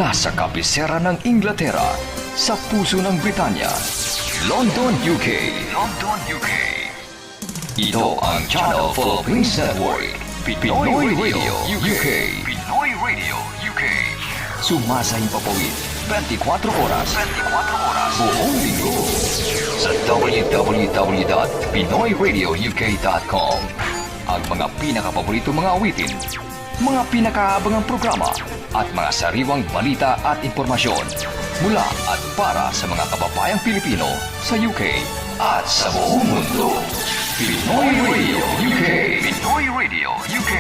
Mula sa kabisera ng Inglaterra, sa puso ng Britanya, London, UK. London, UK. Ito ang Channel Philippines Network, Pinoy Radio UK. Pinoy Radio UK. Sumasahing papawid 24 oras. 24 oras. Buong linggo. Sa www.pinoyradiouk.com. Ang mga pinakapaborito mga awitin, mga pinakaabangang programa, at mga sariwang balita at impormasyon mula at para sa mga kababayang Pilipino sa UK at sa buong mundo. Pinoy Radio UK. Pinoy Radio UK.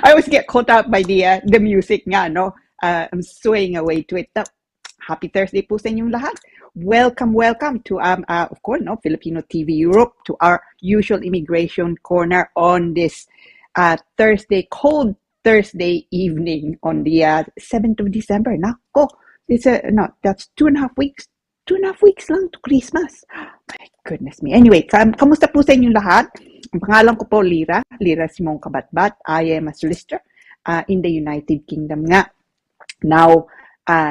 I always get caught up by the music nga, no? I'm swaying away to it. Happy Thursday po sa inyong lahat. Welcome to, of course, no, Filipino TV Europe, to our usual immigration corner on this Thursday, cold Thursday evening on the 7th of December. Nako, that's 2.5 weeks. 2.5 weeks lang to Christmas. My goodness me. Anyway, kamusta po sa inyong lahat? Ang pangalan ko po, LIRA Simong CABATBAT. I am a solicitor in the United Kingdom nga. Now,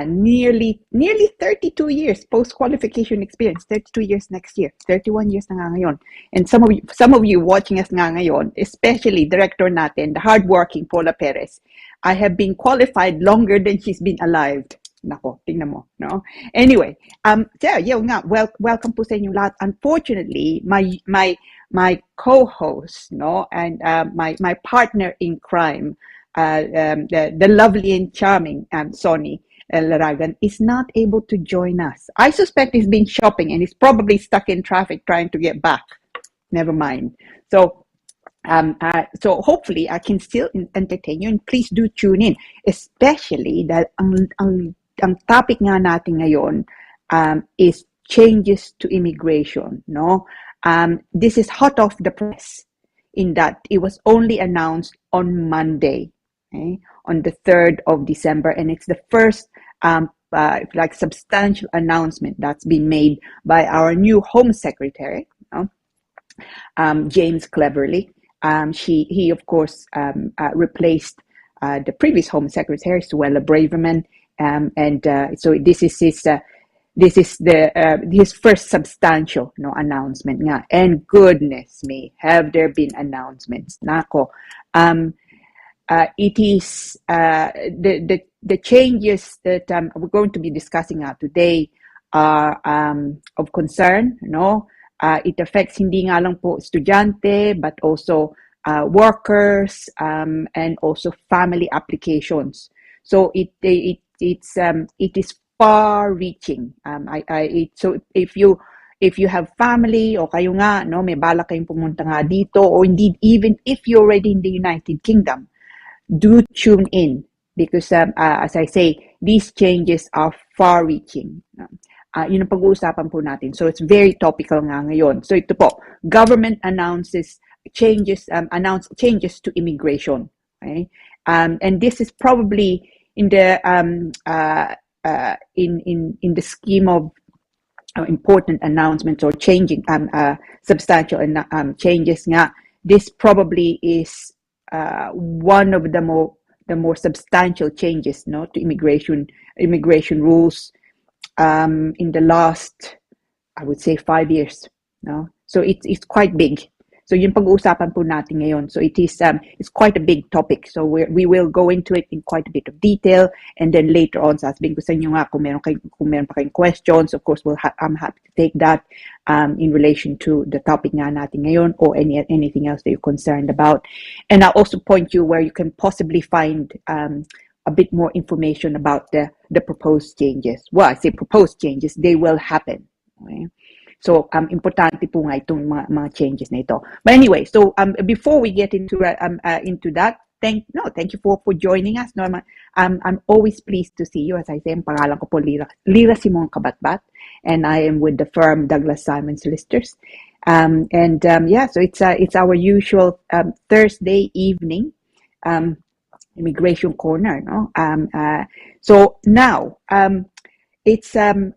nearly 32 years post-qualification experience. 32 years next year. 31 years na nga ngayon. And some of you watching us nga ngayon, especially director natin, the hardworking Paula Perez, I have been qualified longer than she's been alive. Nako, tingnan mo, no? Anyway, welcome po sa inyong lahat. Unfortunately, my co-host, no, and my partner in crime, the lovely and charming SONNY LARAGAN, is not able to join us. I suspect he's been shopping and he's probably stuck in traffic trying to get back. Never mind. So hopefully I can still entertain you, and please do tune in, especially that ang topic nga natin ngayon is changes to immigration, no? This is hot off the press in that it was only announced on Monday, okay? On the 3rd of December, and it's the first substantial announcement that's been made by our new Home Secretary, no? James Cleverly. He of course replaced the previous Home Secretary, Suella Braverman. So this is his first substantial, no, announcement nga. And goodness me, have there been announcements? Nako, it is the changes that we're going to be discussing today are of concern, no. It affects hindi nga lang po estudyante, but also workers and also family applications. So it is far-reaching. So if you have family o kayo nga, no, may balak kayong pumunta nga dito, or indeed even if you're already in the United Kingdom, do tune in because as I say, these changes are far-reaching. Yun ang pag-uusapan po natin. So it's very topical nga ngayon. So ito po, government announces changes to immigration. Okay? And this is probably in the in the scheme of important announcements or changing substantial changes nga, this probably is one of the more substantial changes, no, to immigration rules in the last, I would say, 5 years, no. So it's quite big. So yun pag-uusapan po natin ngayon. So it's quite a big topic. So we will go into it in quite a bit of detail, and then later on, sasabihin ko sa inyo nga kung meron pa kayong questions, of course I'm happy to take that in relation to the topic nga natin ngayon, or anything else that you're concerned about. And I'll also point you where you can possibly find a bit more information about the proposed changes. Well, I say proposed changes, they will happen. Okay? So importante po nga itong mga changes na ito. But anyway, so before we get into that, thank you for joining us. No, I'm always pleased to see you. As I say, ang pangalan ko po Lira Simon CABATBAT, and I am with the firm Douglas Simon Solicitors. So it's our usual Thursday evening immigration corner. No, so now it's a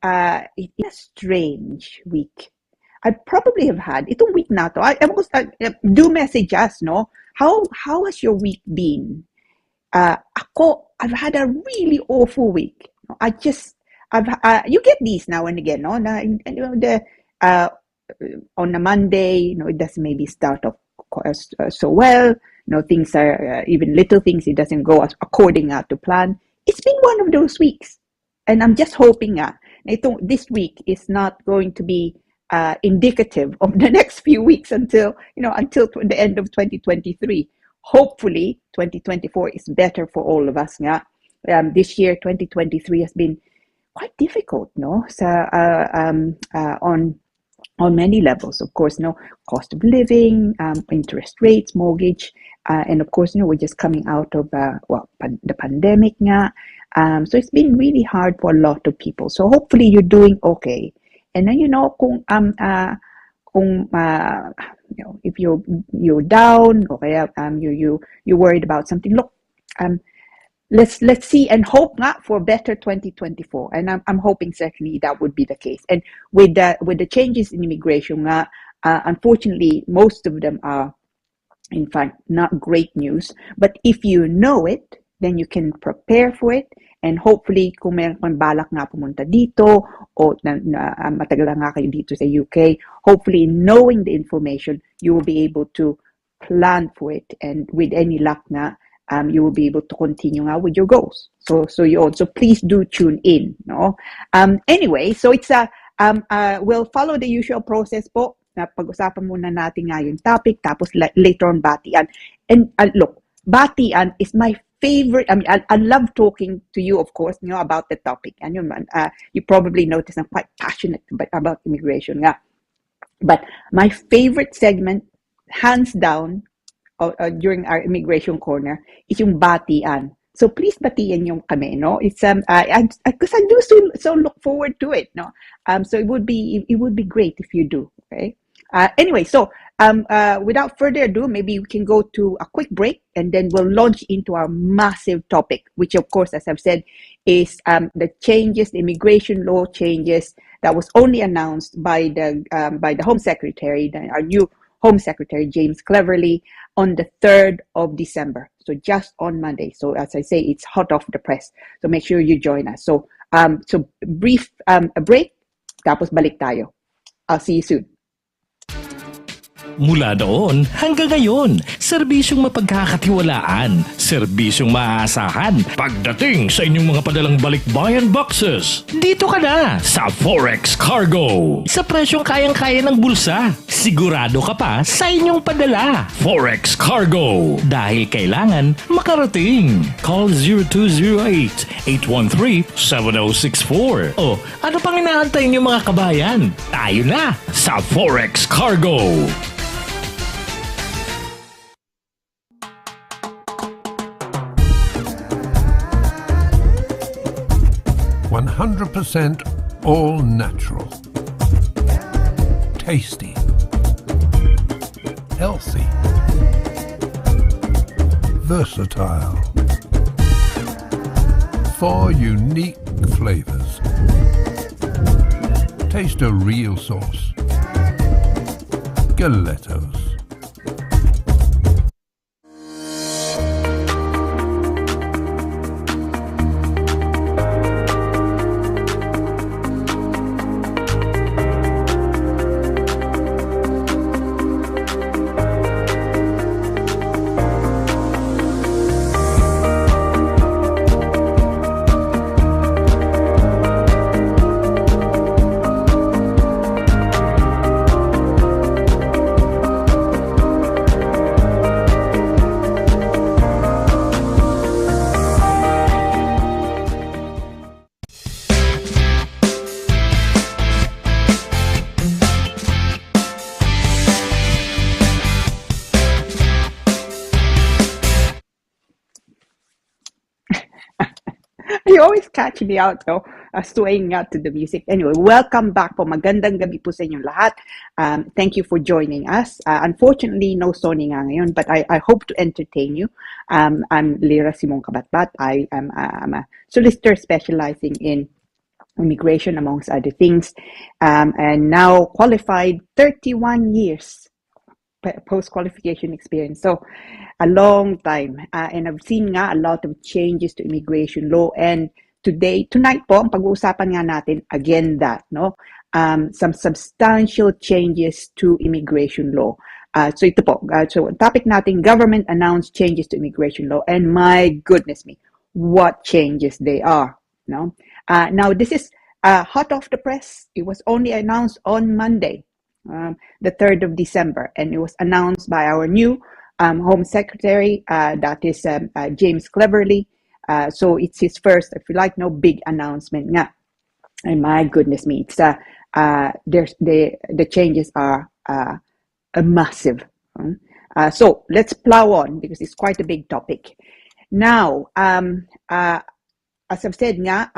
strange week. I probably have had itong week na to. Do message us, no? How has your week been? I've had a really awful week. You get these now and again, no? On a Monday, it doesn't maybe start off so well. Things are even little things. It doesn't go according to plan. It's been one of those weeks, and I'm just hoping this week is not going to be indicative of the next few weeks until the end of 2023. Hopefully, 2024 is better for all of us. This year, 2023 has been quite difficult, no? So, on many levels, of course, cost of living, interest rates, mortgage, and of course, we're just coming out of the pandemic. So it's been really hard for a lot of people. So hopefully you're doing okay. And then if you're down, or you're worried about something, look, let's see and hope for better 2024, and I'm hoping certainly that would be the case. And with the changes in immigration, unfortunately most of them are in fact not great news, but if you know it, then you can prepare for it, and hopefully kung meron kang balak pumunta dito o matagal na kayo dito sa UK, hopefully knowing the information you will be able to plan for it, and with any luck you will be able to continue with your goals. So please do tune in. No. Anyway, so it's we'll follow the usual process po. Pag-usapan muna natin yung topic, tapos later on batian. And look, batian is my favorite. I mean, I love talking to you, of course, about the topic. And you probably notice I'm quite passionate about immigration. But my favorite segment, hands down, during our immigration corner, is yung batian. So please batian yung kami, no? It's because I do so look forward to it, no? So it would be great if you do. Okay. Anyway, so without further ado, maybe we can go to a quick break, and then we'll launch into our massive topic, which of course, as I've said, is the immigration law changes that was only announced by the Home Secretary, our new Home Secretary James Cleverly, on the 3rd of December. So just on Monday. So as I say, it's hot off the press. So make sure you join us. So brief a break, tapos balik tayo. I'll see you soon. Mula doon hanggang ngayon, serbisyong mapagkakatiwalaan, serbisyong maaasahan pagdating sa inyong mga padalang balikbayan boxes. Dito ka na sa Forex Cargo. Sa presyong kayang-kaya ng bulsa, sigurado ka pa sa inyong padala. Forex Cargo. Dahil kailangan makarating. Call 0208-813-7064. O ano pang inaantay niyo mga kabayan? Tayo na sa Forex Cargo. %100% all natural, tasty, healthy, versatile, 4 unique flavors. Taste a real sauce. Galettos. catch me out, so swaying out to the music. Anyway, welcome back po. Magandang gabi po sa inyong lahat. Thank you for joining us. Unfortunately, no Sonny nga ngayon, but I hope to entertain you. I'm LIRA CABATBAT. I'm a solicitor specializing in immigration, amongst other things, and now qualified 31 years post-qualification experience. So a long time. And I've seen nga a lot of changes to immigration law. And tonight po, ang pag-uusapan nga natin, again that, no? Some substantial changes to immigration law. So ito po, so topic natin, government announced changes to immigration law. And my goodness me, what changes they are, no? Now this is hot off the press. It was only announced on Monday. The 3rd of December, and it was announced by our new Home Secretary, that is James Cleverly. So it's his first, if you like, no big announcement nga. And my goodness me, it's the changes are massive. So let's plow on because it's quite a big topic. Now, as I've said nga,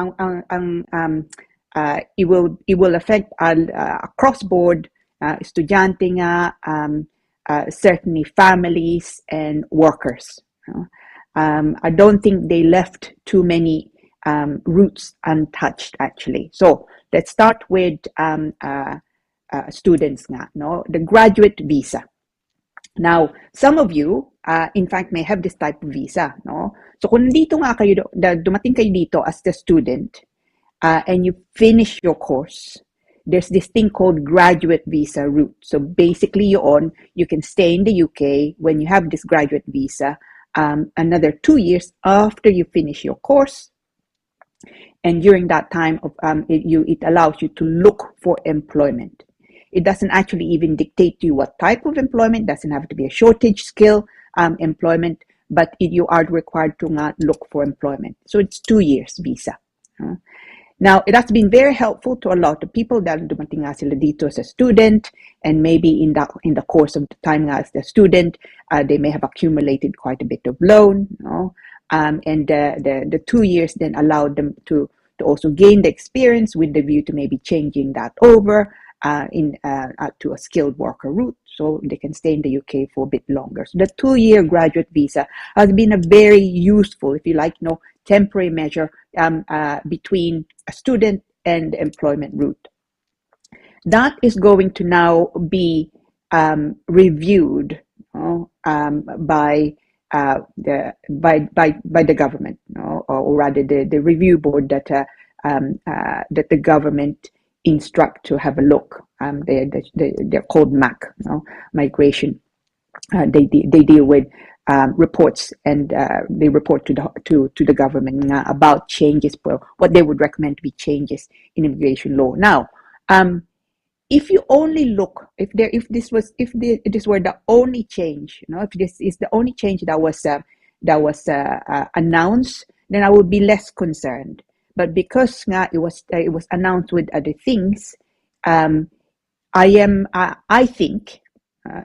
it will affect across board. Estudyante nga, certainly families and workers. I don't think they left too many routes untouched, actually. So let's start with students nga, no? The graduate visa. Now, some of you, in fact, may have this type of visa, no? So kung dito nga kayo, dumating kayo dito as the student, and you finish your course, there's this thing called graduate visa route. So basically you can stay in the UK when you have this graduate visa another 2 years after you finish your course. And during that time, it allows you to look for employment. It doesn't actually even dictate to you what type of employment. It doesn't have to be a shortage skill employment, but you are required to not look for employment. So it's 2 years visa. Now, it has been very helpful to a lot of people that dumating nga sila dito as a student, and maybe in the course of the time nga as a student, they may have accumulated quite a bit of loan, no? And the 2 years then allowed them to also gain the experience with the view to maybe changing that over to a skilled worker route, so they can stay in the UK for a bit longer. So the 2-year graduate visa has been a very useful, if you like, temporary measure between a student and the employment route. That is going to now be reviewed by the government, or rather the review board that the government instruct to have a look. They're called MAC, migration. They deal with reports, and they report to the government about changes, what they would recommend to be changes in immigration law. Now, if you only look, if this were the only change, if this is the only change that was announced, then I would be less concerned. But because it was announced with other things, I think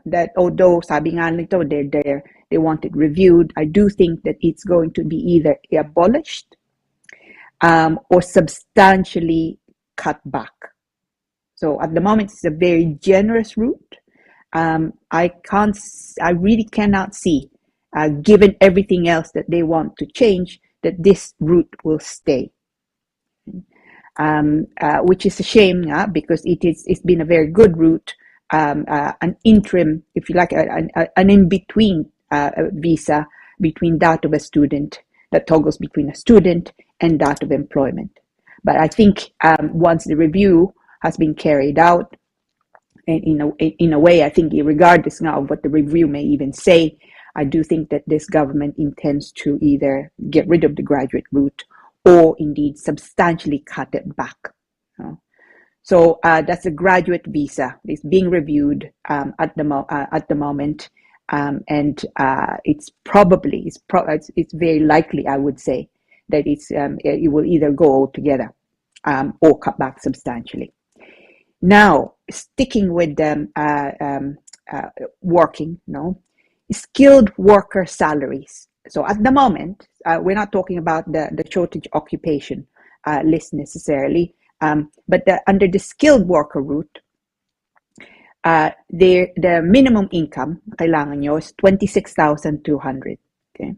that although sabi nga nito they want it reviewed, I do think that it's going to be either abolished or substantially cut back. So at the moment, it's a very generous route. I really cannot see, given everything else that they want to change, that this route will stay. Which is a shame, because it's been a very good route, an interim, if you like, an in-between visa between that of a student, that toggles between a student and that of employment. But I think once the review has been carried out, and in a way, I think regardless now of what the review may even say, I do think that this government intends to either get rid of the graduate route or indeed substantially cut it back. So that's a graduate visa. It's being reviewed at the moment, and it's very likely, I would say, that it will either go altogether or cut back substantially. Now, sticking with working, skilled worker salaries. So at the moment, we're not talking about the shortage occupation. list necessarily. But under the skilled worker route, the minimum income kailangan nyo is 26,200. Okay.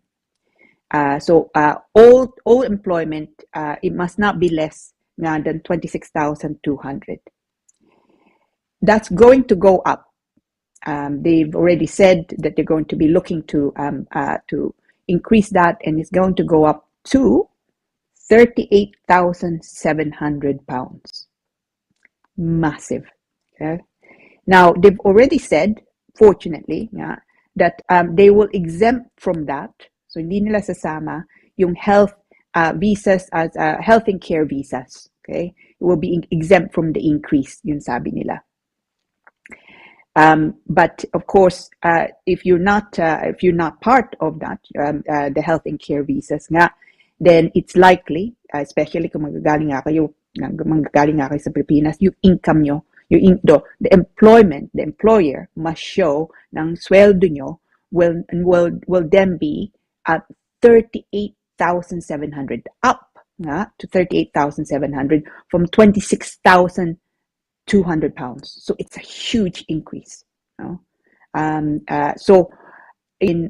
So all employment, it must not be less than 26,200. That's going to go up. They've already said that they're going to be looking to increase that, and it's going to go up to 38,700 pounds. Massive. Okay? Now, they've already said, fortunately, that they will exempt from that. So, hindi nila sasama yung health visas as health and care visas. Okay? It will be exempt from the increase, yun sabi nila. But of course, if you're not part of that, the health and care visas nga, then it's likely, especially kung manggagaling nga kayo sa Pilipinas, yung income nyo, the employer must show ng sweldo nyo will then be at 38,700, up to 38,700 from 26,200 pounds. So it's a huge increase. So in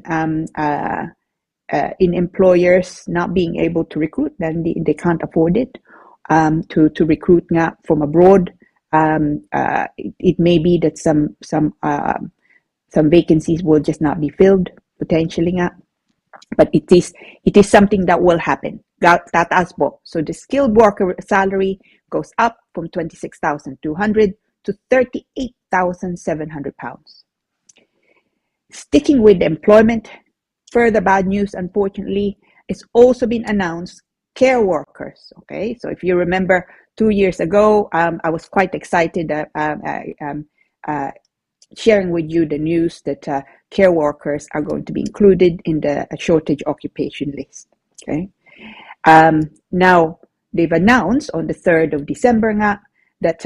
employers not being able to recruit, then they can't afford it to recruit from abroad. It may be that some vacancies will just not be filled potentially, but it is something that will happen. Tataas po. So the skilled worker salary goes up from 26,200 to 38,700 pounds. Sticking with employment, further bad news, unfortunately, it's also been announced care workers. Okay, so if you remember 2 years ago, I was quite excited sharing with you the news that care workers are going to be included in the shortage occupation list. Okay, now they've announced on the 3rd of December that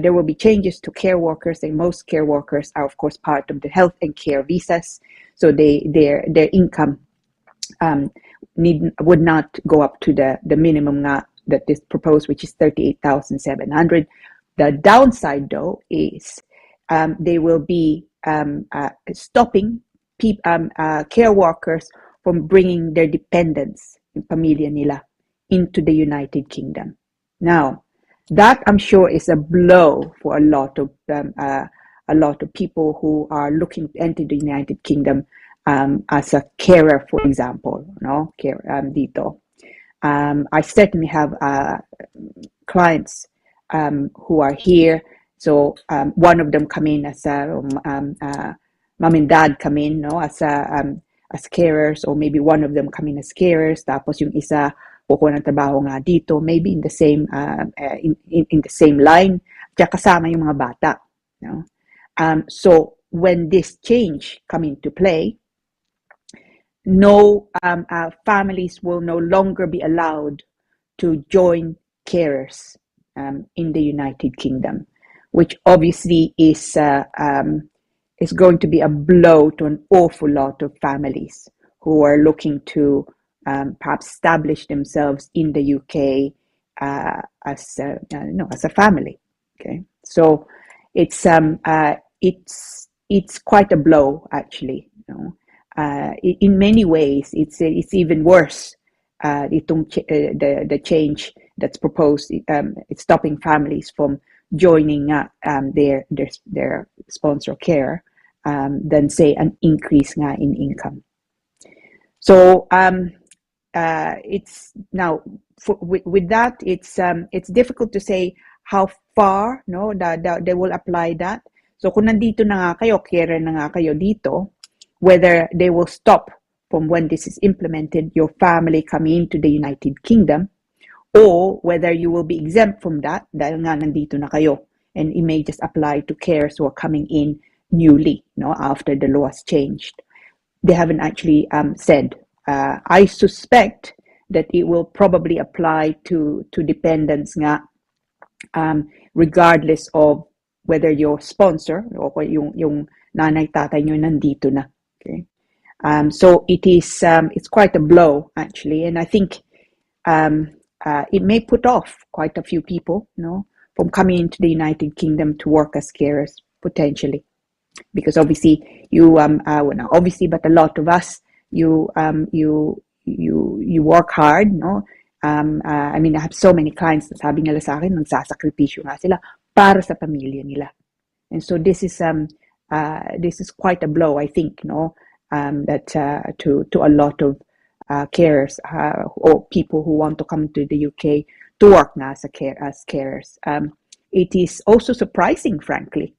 there will be changes to care workers, and most care workers are of course part of the health and care visas, so their income would not go up to the minimum that is proposed, which is 38,700. The downside though is they will be stopping care workers from bringing their dependents, pamilya nila, into the United Kingdom. Now, that I'm sure is a blow for a lot of people who are looking to enter the United Kingdom as a carer, for example. Care dito. I certainly have clients who are here. So one of them come in as mom and dad come in, as carers, or maybe one of them come in as carers. Tapos yung isa kukuha ng trabaho nga dito, maybe in the same in the same line. Kaya kasama yung mga bata. So when this change come into play, no families will no longer be allowed to join carers in the United Kingdom, which obviously is going to be a blow to an awful lot of families who are looking to perhaps establish themselves in the UK as a family. Okay, so it's quite a blow actually. In many ways, it's even worse. The change that's proposed, it's stopping families from joining their sponsor care than say an increase in income. So it's now with that, it's difficult to say how far that they will apply that. So kung nandito na nga kayo, carer na nga kayo dito, whether they will stop from when this is implemented, your family coming into the United Kingdom, or whether you will be exempt from that dahil nga nandito na kayo, and it may just apply to carers who are coming in newly, after the law has changed. They haven't actually said. I suspect that it will probably apply to dependents nga, regardless of whether your sponsor o yung nanay tatay nyo nandito na. Okay, so it's quite a blow actually, and I think it may put off quite a few people, from coming into the United Kingdom to work as carers potentially, because obviously well, not obviously, but a lot of us, you work hard, no? I mean, I have so many clients na sabi nila sa akin, nagsasakripisyo nga sila para sa pamilya nila. And so this is quite a blow, I think, that to a lot of carers or people who want to come to the UK to work now as carers. It is also surprising, frankly.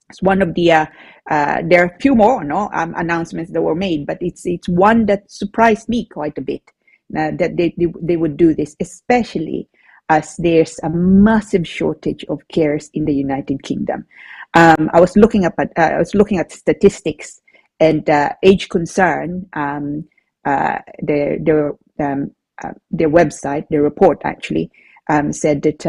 It's one of the there are a few more announcements that were made, but it's one that surprised me quite a bit, that they would do this, especially as there's a massive shortage of carers in the United Kingdom. I was looking at statistics, and Age Concern, their website, their report actually said that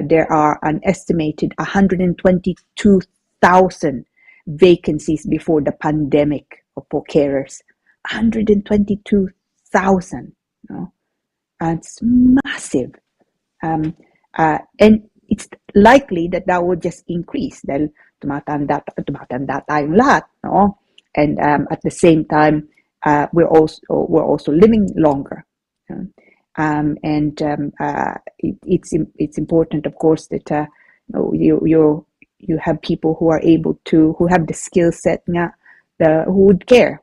there are an estimated 122,000 vacancies before the pandemic for carers. 122,000. It's massive. And it's likely that will just increase dahil tumatanda tayong lahat, no? And at the same time, we're also living longer. It's important, of course, that you have people who are able to, who have the skill set who would care,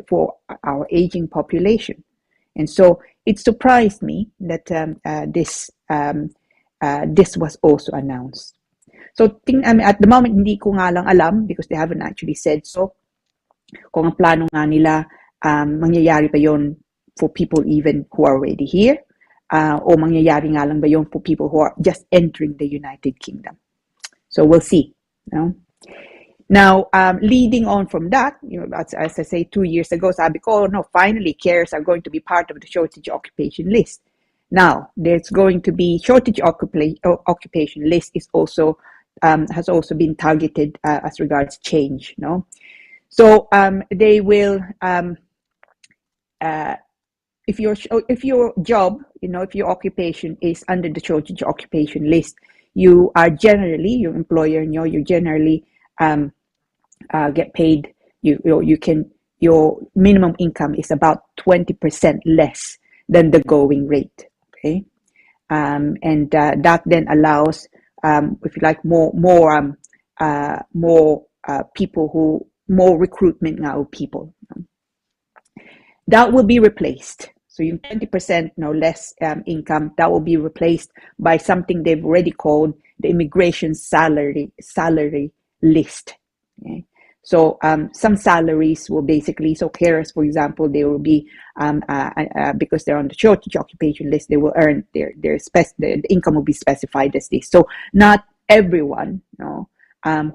for our aging population. And so it surprised me that this was also announced. So at the moment, hindi ko nga lang alam, because they haven't actually said so, kung ang plano nga nila, mangyayari pa yon for people even who are already here, o mangyayari nga lang ba yon for people who are just entering the United Kingdom. So we'll see. Now, leading on from that, as I say, 2 years ago, sabi ko, no, finally, carers are going to be part of the shortage occupation list. Now, there's going to be shortage occupation list is also has also been targeted as regards change. So they will, if your job, if your occupation is under the shortage occupation list, you are generally, your employer, you generally get paid. Your minimum income is about 20% less than the going rate. Okay, and that then allows, if you like, more people more recruitment now of people. That will be replaced. So you 20% less income, that will be replaced by something they've already called the immigration salary list. Okay? So some salaries will basically, so carers, for example, they will be, because they're on the shortage occupation list, they will earn the income will be specified as this. So not everyone,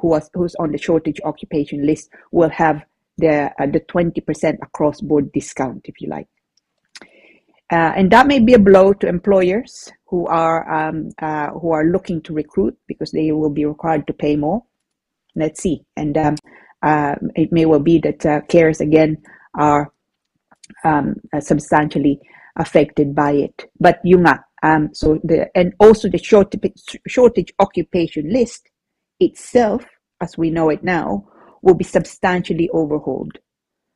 who's on the shortage occupation list will have the 20% across board discount, if you like. And that may be a blow to employers who are looking to recruit, because they will be required to pay more. Let's see. And it may well be that carers again are substantially affected by it. But and also the shortage occupation list itself, as we know it now, will be substantially overhauled.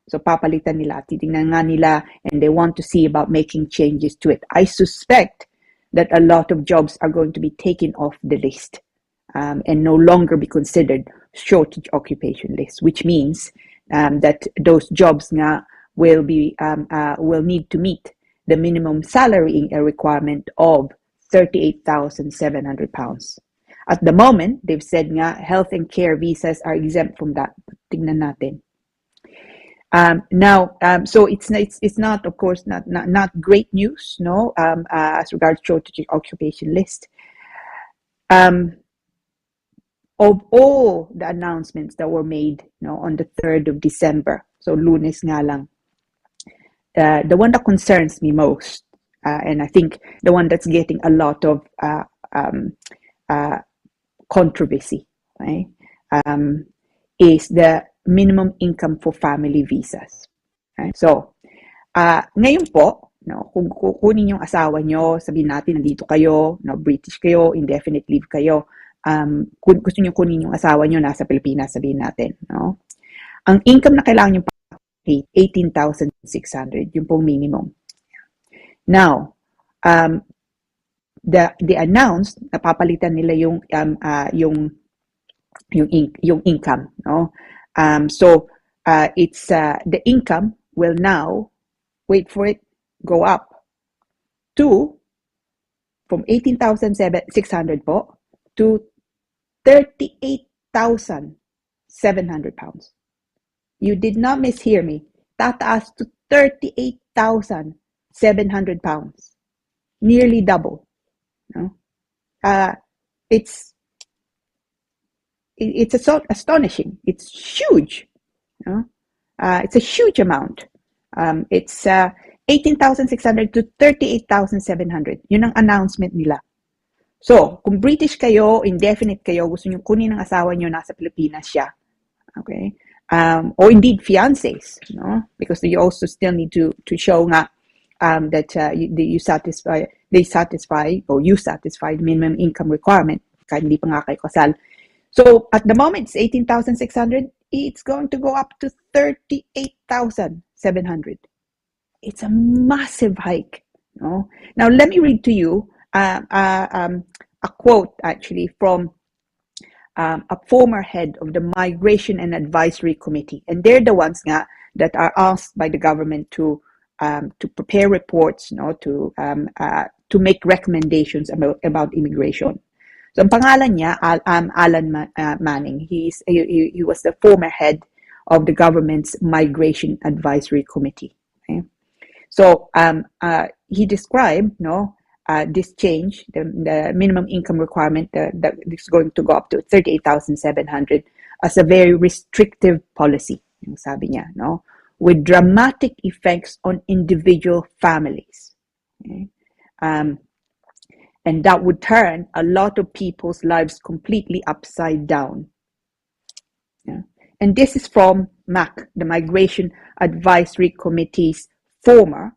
So papalitan nila, titingnan nga nila, and they want to see about making changes to it. I suspect that a lot of jobs are going to be taken off the list and no longer be considered shortage occupation list, which means that those jobs nga will need to meet the minimum salary requirement of £38,700. At the moment, they've said nga health and care visas are exempt from that. Tingnan natin. Now, so it's not, of course, not great news, as regards shortage occupation list. Of all the announcements that were made, on the 3rd of December, so Lunes nga lang, the one that concerns me most, and I think the one that's getting a lot of controversy, right, is the minimum income for family visas. Okay? So, ngayon po, no, kung kukunin yung asawa nyo, sabihin natin nandito kayo, no, British kayo, indefinite leave kayo, kung gusto nyo kunin yung asawa nyo nasa Pilipinas, sabihin natin, no? Ang income na kailangan yung 18,600, yung pong minimum. Now, they announced na papalitan nila yung income, no? So it's the income will now, wait for it, go up to from 18,600 po to 38,700 pounds. You did not mishear me. Tataas to 38,700 pounds. Nearly double. No? It's astonishing. It's huge. No? It's a huge amount. It's 18,600 to 38,700. Yun ang announcement nila. So, kung British kayo, indefinite kayo, gusto nyo kunin ng asawa nyo, nasa Pilipinas siya. Okay? Or indeed fiancés, no? Because you also still need to show nga that you satisfy minimum income requirement kahit hindi pa nga kayo kasal. So at the moment it's 18,600, it's going to go up to 38,700. It's a massive hike, no? Now let me read to you a quote actually from a former head of the Migration and Advisory Committee, and they're the ones nga that are asked by the government to prepare reports, no, to make recommendations about immigration. So ang pangalan niya, Alan Manning. He was the former head of the government's Migration Advisory Committee. Okay? So he described, no, this change, the minimum income requirement that is going to go up to 38,700 as a very restrictive policy, yung sabi niya, no, with dramatic effects on individual families. Okay? And that would turn a lot of people's lives completely upside down. Yeah? And this is from MAC, the Migration Advisory Committee's former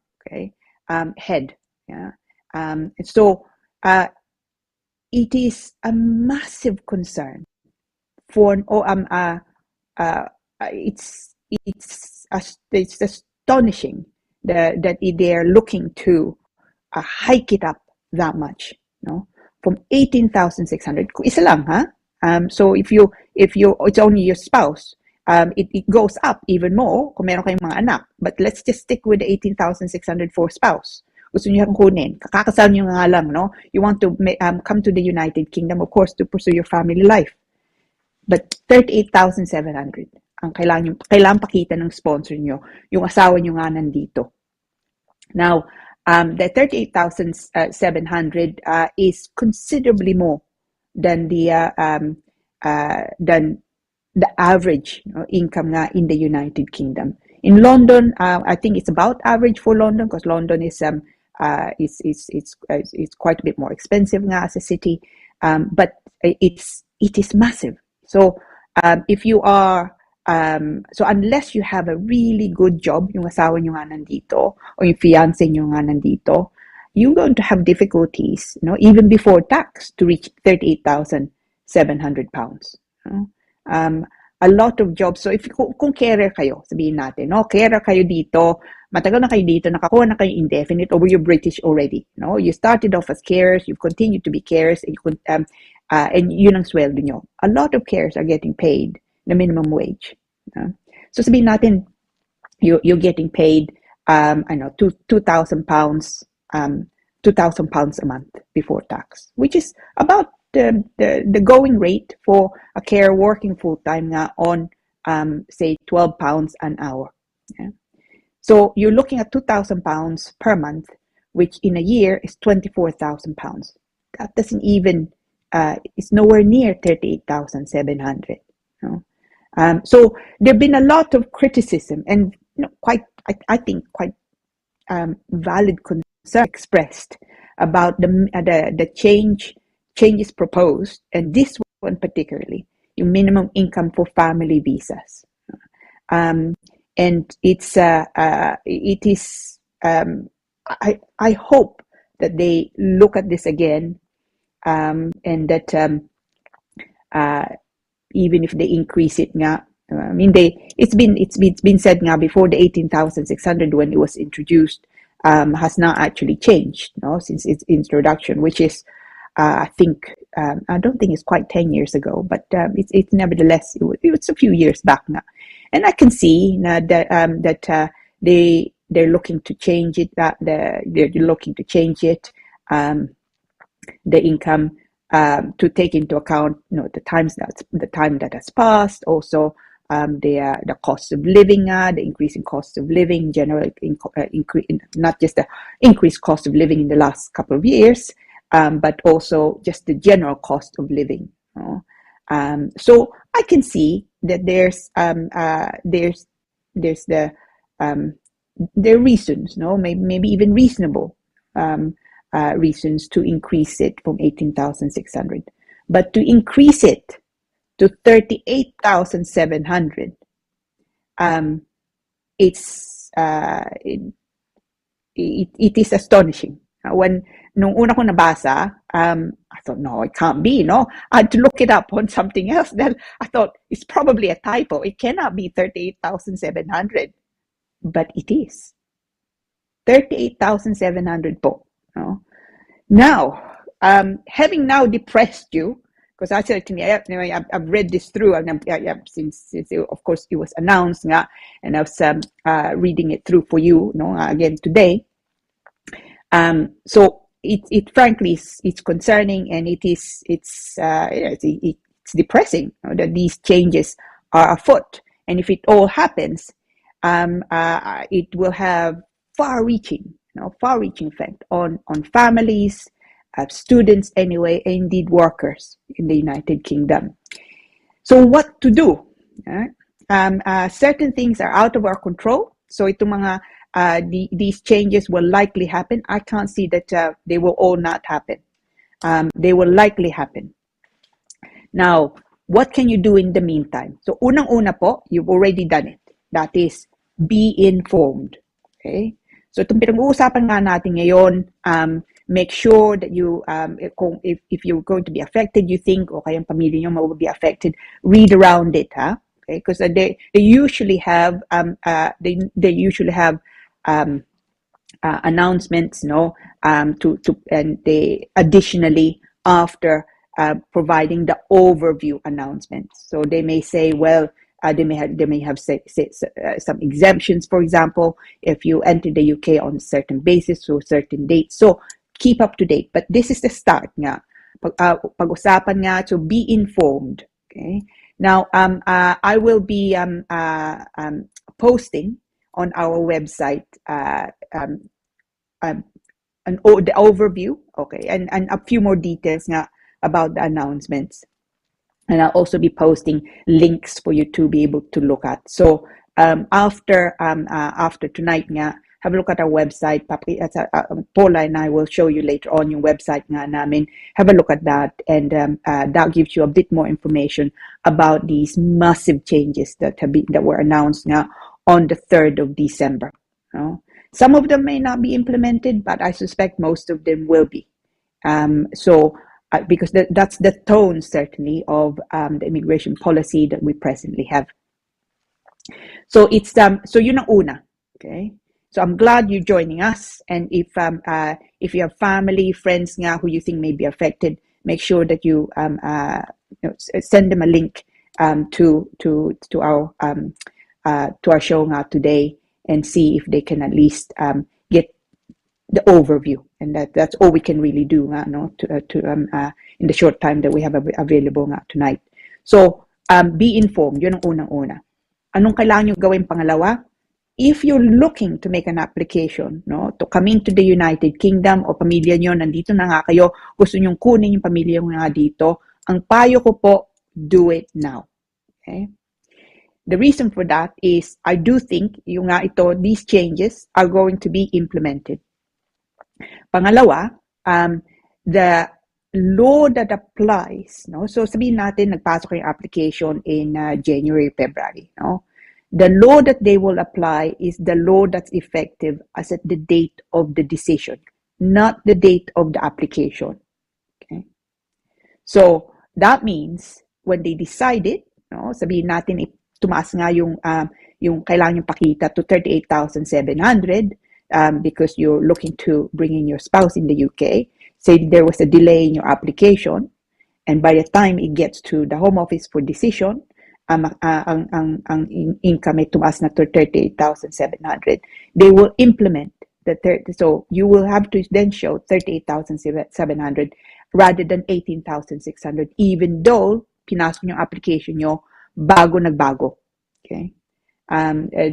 head. Yeah? So it is a massive concern for it's astonishing that they are looking to hike it up that much, no, from 18,600. Isa lang, ha? So if you it's only your spouse, it goes up even more kung meron kayong mga anak. But let's just stick with the 18,600 for spouse. Gusto niyo kunin, kakakasal niyo nga lang, no? You want to come to the United Kingdom, of course, to pursue your family life. But 38,700 ang kailangan pakita ng sponsor niyo, yung asawa niyo nga nandito. Now, the 38,700 is considerably more than the average, no, income nga in the United Kingdom. In London, I think it's about average for London because London is quite a bit more expensive nga as a city, but it is massive. So if you are so unless you have a really good job, yung asawa nyo nga nandito, or yung fiancé nyo nga nandito, you're going to have difficulties, you know, even before tax to reach 38,700 pounds. You know? A lot of jobs. So if kung carer kayo, sabihin natin, no, carer kayo dito, matagal na kayo dito, nakakuha na kayo indefinite, or you're British already, no? You started off as carers, you've continued to be carers, and yun ang sweldo nyo. A lot of carers are getting paid the minimum wage. So sabihin natin, you're getting paid, I know, £2,000 a month before tax, which is about the going rate for a carer working full time on say £12 an hour. Yeah? So you're looking at £2,000 per month, which in a year is £24,000. That doesn't even it's nowhere near 38,700. You know? So there've been a lot of criticism and, you know, I think quite valid concern expressed about the changes proposed, and this one particularly, yung minimum income for family visas, and it is I hope that they look at this again, and that even if they increase it nga, I mean, it's been said nga before, the 18,600 when it was introduced has not actually changed, no, since its introduction, which is I think I don't think it's quite 10 years ago, but it's nevertheless it was a few years back now, and I can see that they're looking to change it. They're looking to change it, the income, to take into account, the time that has passed. Also, the cost of living, the increasing cost of living, general not just the increased cost of living in the last couple of years, but also just the general cost of living. So I can see that there's the there are reasons, maybe even reasonable reasons to increase it from 18,600, but to increase it to 38,700, it's it is astonishing. Nung una ko nabasa, I thought, no, it can't be, no? I had to look it up on something else. Then I thought, it's probably a typo. It cannot be 38,700, but it is 38,700 po. No? Now, having now depressed you, because I certainly I've read this through, and since of course it was announced, and I was reading it through for you, again today. So it frankly it's concerning, and it's depressing, that these changes are afoot, and if it all happens, it will have far-reaching effect on families, students anyway, and indeed workers in the United Kingdom. So what to do? Certain things are out of our control. So itong mga these changes will likely happen. I can't see that they will all not happen. They will likely happen. Now, what can you do in the meantime? So unang-una po, you've already done it. That is, be informed. Okay? So itong pinag-uusapan nga natin ngayon, make sure that you, if you're going to be affected, you think, okay, yung pamilya nyo will be affected, read around it, okay? Because they usually have announcements, and they additionally after providing the overview announcements. So they may say, well, they may have some exemptions, for example, if you enter the UK on a certain basis or certain dates. So keep up to date. But this is the start nga. Pag-usapan nga, so be informed. Okay. Now, I will be posting on our website the overview, okay, and a few more details nga about the announcements. And I'll also be posting links for you to be able to look at. So after tonight nga, have a look at our website. Paula and I will show you later on yung website nga namin. Have a look at that, and that gives you a bit more information about these massive changes that were announced nga on the 3rd of December. Some of them may not be implemented, but I suspect most of them will be. Because that's the tone, certainly, of the immigration policy that we presently have. So it's so yun ang una, okay? So I'm glad you're joining us, and if you have family, friends nga who you think may be affected, make sure that you send them a link to our show nga today, and see if they can at least get the overview, and that's all we can really do in the short time that we have available tonight. So be informed. Yun ang unang-una. Anong kailangan nyo gawin pangalawa? If you're looking to make an application to come into the United Kingdom, o pamilya nyo nandito na nga kayo, gusto nyong kunin yung pamilya nyo nga dito, ang payo ko po, do it now. Okay? The reason for that is I do think these changes are going to be implemented. Pangalawa, the law that applies, so sabihin natin nagpasok yung application in January, February, The law that they will apply is the law that's effective as at the date of the decision, not the date of the application. Okay? So that means when they decided, no, sabihin natin tumaas nga yung kailangan yung pakita to 38,700 because you're looking to bring in your spouse in the UK. Say there was a delay in your application, and by the time it gets to the Home Office for decision, ang income ay tumaas na to 38,700. They will implement so you will have to then show 38,700 rather than 18,600, even though pinasok yung application nyo bago nagbago. Okay,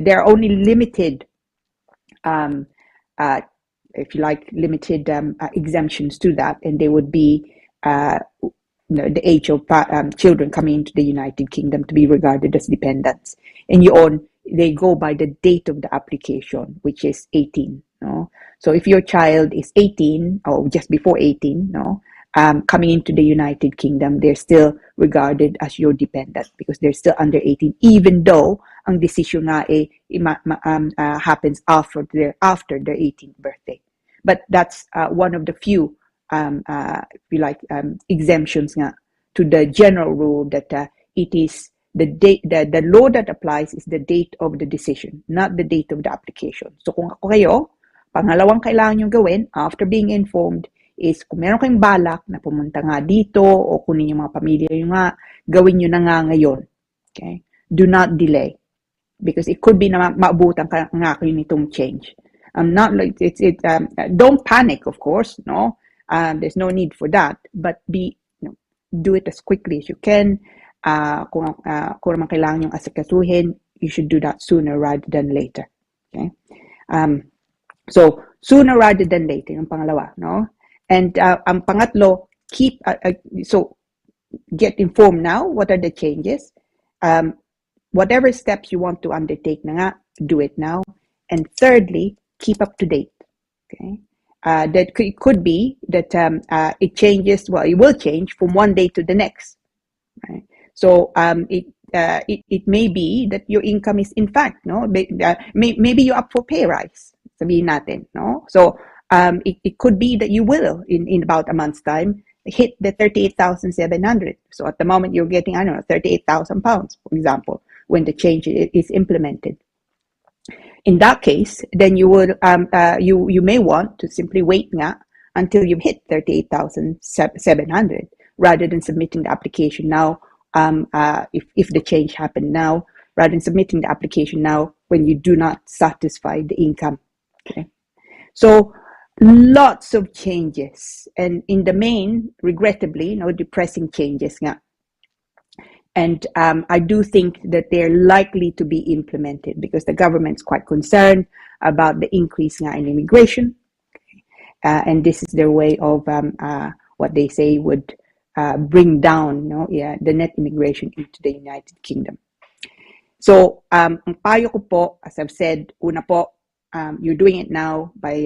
there are only limited, if you like, limited exemptions to that, and they would be the age of children coming into the United Kingdom to be regarded as dependents, and they go by the date of the application, which is 18. No, so if your child is 18 or just before 18, no, coming into the United Kingdom, they're still regarded as your dependent because they're still under 18, even though ang decision nga happens after their 18th birthday. But that's one of the few, if you like, exemptions nga to the general rule that it is the law that applies is the date of the decision, not the date of the application. So kung ako kayo, pangalawang kailangan nyo gawin after being informed is kung meron kayong balak na pumunta nga dito o kunin yung mga pamilya yung nga, gawin nyo na nga ngayon. Okay? Do not delay because it could be na maabutan ka nga kayo nitong change. Not like don't panic, of course, no? There's no need for that, but do it as quickly as you can. Kung naman kailangan yung asikasuhin, you should do that sooner rather than later. Okay? So sooner rather than later, yung pangalawa, no? And ang pangatlo, so get informed now. What are the changes? Whatever steps you want to undertake na nga, do it now. And thirdly, keep up to date. Okay, that could be that it changes. Well, it will change from one day to the next. Right? So it may be that your income is in fact maybe you're up for pay rise. Sabihin natin, no? So it could be that you will in about a month's time hit the 38,700. So at the moment you're getting 38,000 pounds, for example, when the change is implemented. In that case, then you would you may want to simply wait nga until you've hit 38,700 rather than submitting the application now. If the change happened now, rather than submitting the application now when you do not satisfy the income. Okay, so lots of changes, and in the main, regrettably, depressing changes nga. And I do think that they're likely to be implemented because the government's quite concerned about the increase in immigration. And this is their way of what they say would bring down the net immigration into the United Kingdom. So, ang payo ko po, as I've said, una po, you're doing it now by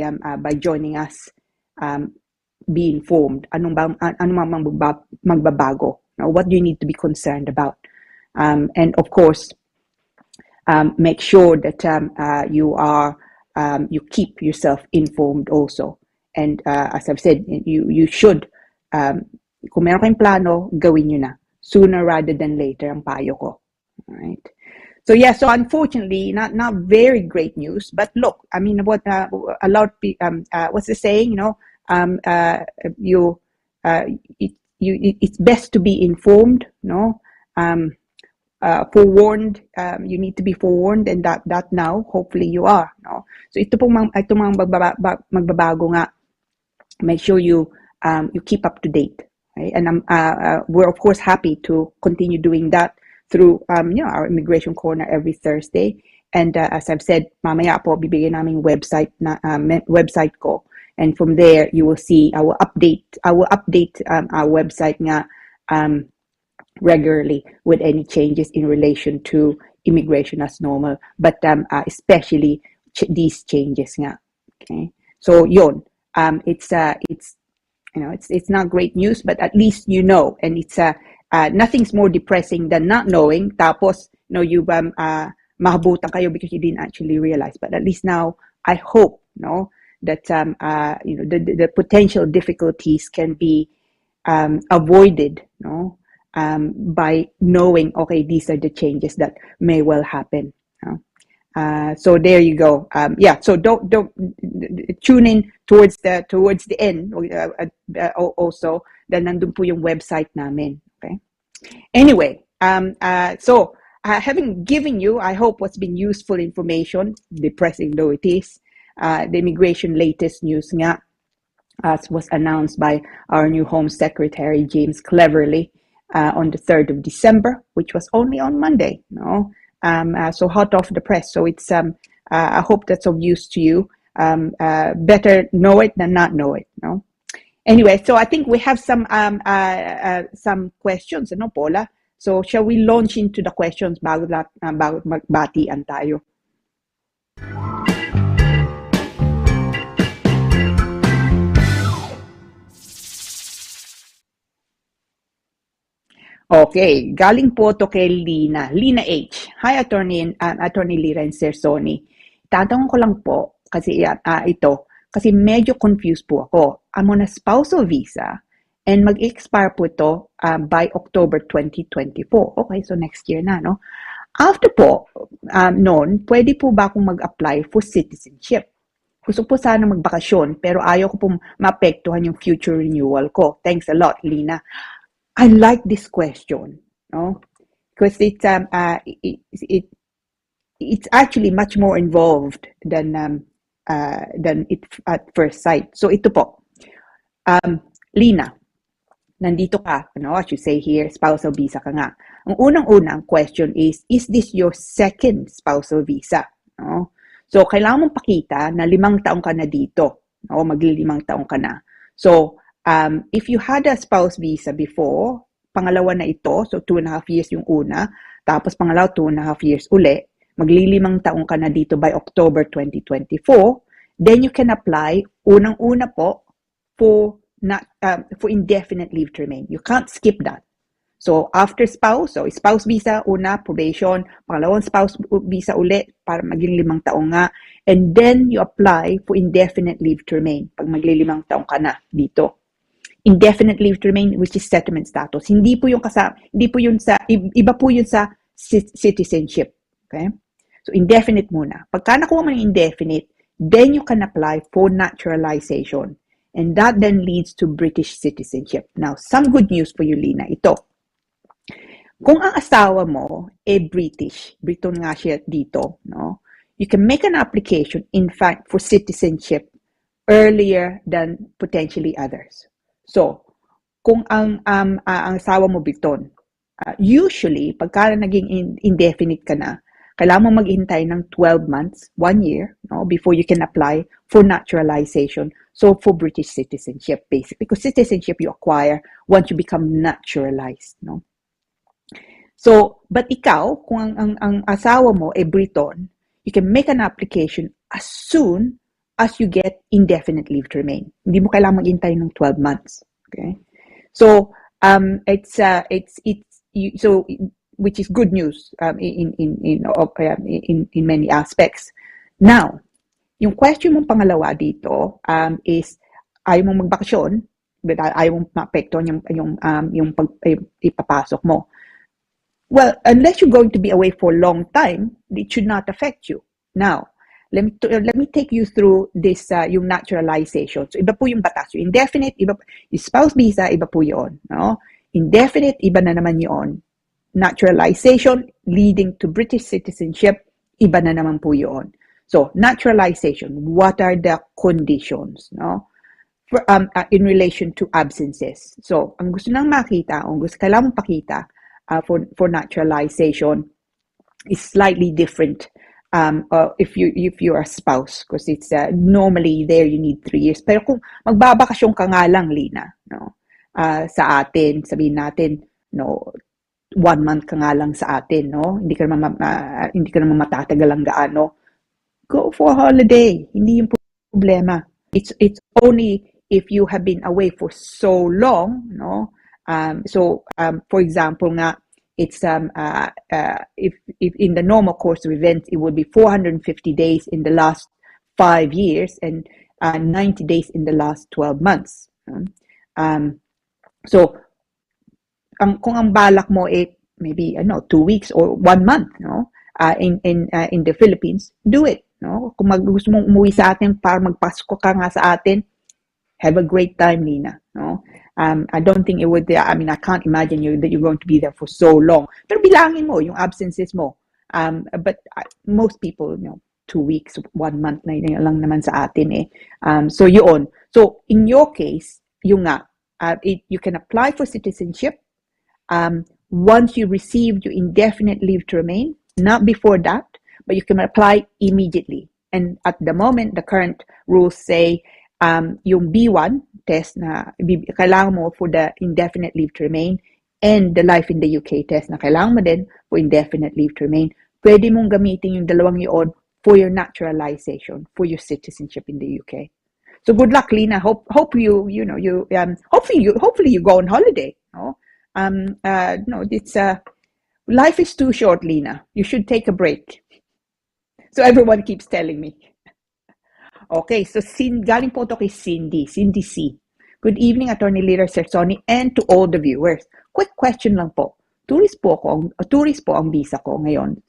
joining us. Be informed. Ano magbabago? What do you need to be concerned about? And of course, make sure that you keep yourself informed also. And as I've said, you should, kung meron kayong plano, gawin nyo na. Sooner rather than later, ang payo ko. All right. So yeah, so unfortunately, not very great news. But look, I mean, what a lot of people, what's the saying? It's best to be informed, forewarned. You need to be forewarned, and that now, hopefully, you are. So ito pong magbabago nga. Make sure you keep up to date, right? And we're of course happy to continue doing that through our immigration corner every Thursday. And as I've said, mamaya po bibigyan namin website ko. And from there, you will see I will update our website nga regularly with any changes in relation to immigration as normal, but especially these changes nga. Okay, so yon, it's not great news, but at least you know, and it's nothing's more depressing than not knowing. Tapos you've mahabutan kayo because you didn't actually realize. But at least now, I hope, no, that the potential difficulties can be avoided, no, by knowing, okay, these are the changes that may well happen. No? So there you go. So don't tune in towards the end. Also, then nandun po yung website namin. Okay. Anyway, having given you, I hope, what's been useful information, depressing though it is, the immigration latest news nga, as was announced by our new Home Secretary, James Cleverly, on the 3rd of December, which was only on Monday, no? So hot off the press. So it's, I hope that's of use to you. Better know it than not know it, no? Anyway, so I think we have some questions, no, Paula? So shall we launch into the questions bago magbatian tayo? Okay, galing po to kay Lina H. Hi, Attorney Lira and Sir Sonny. Tatanong ko lang po kasi kasi medyo confused po ako. I'm on a spousal visa and mag-expire po ito by October 2024. Okay, so next year na, no? After po, noon, pwede po ba akong mag-apply for citizenship? Gusto po sana magbakasyon pero ayaw ko po maapektuhan yung future renewal ko. Thanks a lot, Lina. I like this question, no? Because it's actually much more involved than it at first sight. So ito po, Lina, nandito ka, no? As you say here, spousal visa ka nga. Ang unang-unang question is this your second spousal visa? No? So kailangan mong pakita na 5 taong ka na dito, no? Magli-5 taong ka na. So if you had a spouse visa before, pangalawa na ito, so 2.5 years yung una, tapos pangalawa 2.5 years uli, magli-5 taong ka na dito by October 2024, then you can apply, unang-una po, for indefinite leave to remain. You can't skip that. So after spouse, so spouse visa, una, probation, pangalawang spouse visa uli, para maging 5 taong nga, and then you apply for indefinite leave to remain, pag magli-5 taong ka na dito. Indefinite leave to remain, which is settlement status. Hindi po yung iba po yun sa citizenship. Okay? So indefinite muna. Pagka nakuha mo ng indefinite, then you can apply for naturalization. And that then leads to British citizenship. Now, some good news for you, Lina. Ito. Kung ang asawa mo British, Briton nga siya dito, no? You can make an application, in fact, for citizenship earlier than potentially others. So, kung ang asawa mo Briton, usually, pagka naging indefinite ka na, kailangan mo maghintay ng 12 months, 1 year, no, before you can apply for naturalization. So, for British citizenship, basically. Because citizenship you acquire once you become naturalized, no? So, but ikaw, kung ang asawa mo Briton, you can make an application as soon as you get indefinite leave to remain. Hindi mo kailangan maghintay ng 12 months. Okay? So, which is good news in many aspects. Now, yung question mong pangalawa dito is ayaw mong magbakasyon, but ayaw mong maapektuhan yung ipapasok mo. Well, unless you're going to be away for a long time, it should not affect you. Now, let me take you through this yung naturalization. So iba po yung batas. Yung indefinite, iba, yung spouse visa, iba po yun. No? Indefinite, iba na naman yun. Naturalization leading to British citizenship, iba na naman po yun. So naturalization, what are the conditions? No? For, in relation to absences. So ang gusto nang makita, ang gusto kailangan pakita for naturalization is slightly different. If you are a spouse, because it's normally there you need 3 years. Pero kung magbabakasyon ka nga lang, Lina, no, sa atin, sabihin natin, no, 1 month ka nga lang sa atin, no, hindi ka naman matatagal lang gaano. Go for a holiday, hindi yung problema. It's only if you have been away for so long, no. For example nga, It's if in the normal course of events, it would be 450 days in the last 5 years and 90 days in the last 12 months. So kung ang balak mo maybe 2 weeks or 1 month, no, in the Philippines, do it, no. Kung gusto mong umuwi sa atin para magpasko ka nga sa atin, have a great time, Nina, no. I don't think it would, I mean, I can't imagine that you're going to be there for so long. Pero bilangin mo yung absences mo. But most people, 2 weeks, 1 month na yun lang naman sa atin So yun. So in your case, yung nga, you can apply for citizenship once you receive your indefinite leave to remain, not before that, but you can apply immediately. And at the moment, the current rules say yung B1 test na kailangan mo for the indefinite leave to remain and the life in the UK test na kailangan mo din for indefinite leave to remain, pwede mong gamitin yung dalawang yun for your naturalization, for your citizenship in the UK. So good luck, Lina. Hopefully you go on holiday. No, it's life is too short, Lina. You should take a break. So everyone keeps telling me. Okay, so galing po ito kay Cindy C. Good evening, Attorney Lira, Sir Sonny, and to all the viewers. Quick question lang po. Tourist po ang visa ko ngayon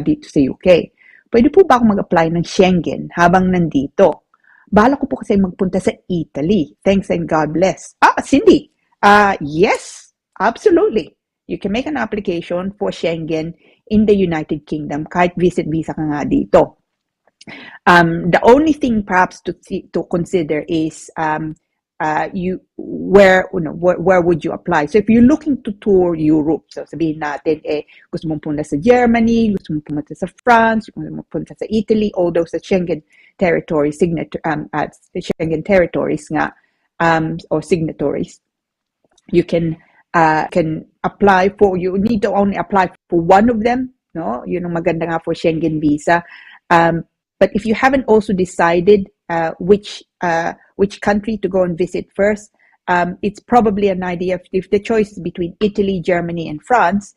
dito sa UK. Pwede po ba akong mag-apply ng Schengen habang nandito? Bala ko po kasi magpunta sa Italy. Thanks and God bless. Cindy, yes, absolutely. You can make an application for Schengen in the United Kingdom kahit visit visa ka nga dito. The only thing perhaps to consider is where would you apply? So if you're looking to tour Europe, so sabihin natin gusto mong punta sa Germany, gusto mong pumunta sa France, gusto mong punta sa Italy, all those Schengen territories, Schengen territories nga or signatories, you can apply for. You need to only apply for one of them, no? Yun ang maganda nga for Schengen visa. But if you haven't also decided which country to go and visit first, it's probably an idea. If the choice is between Italy, Germany, and France,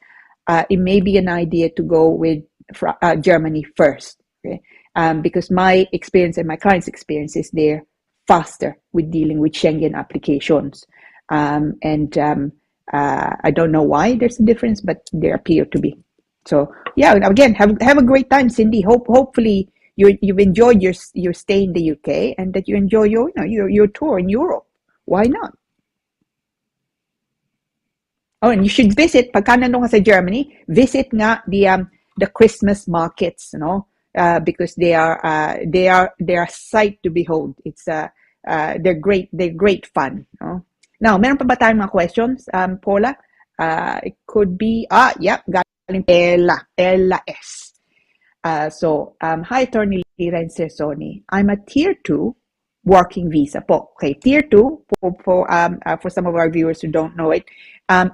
it may be an idea to go with Germany first. Okay? Because my experience and my clients' experience is they're faster with dealing with Schengen applications. I don't know why there's a difference, but there appear to be. So yeah, again, have a great time, Cindy. Hopefully you've enjoyed your stay in the UK and that you enjoy your tour in Europe. Why not? Oh, and you should visit, pagka nandun ka sa Germany, visit nga the Christmas markets, because they are a sight to behold. It's they're great fun. Now, meron pa ba tayong mga questions, Paula? It could be galing Ella S. Hi, Attorney Lira and Sir Sonny. I'm a Tier 2 working visa po. Okay, Tier 2, for some of our viewers who don't know it,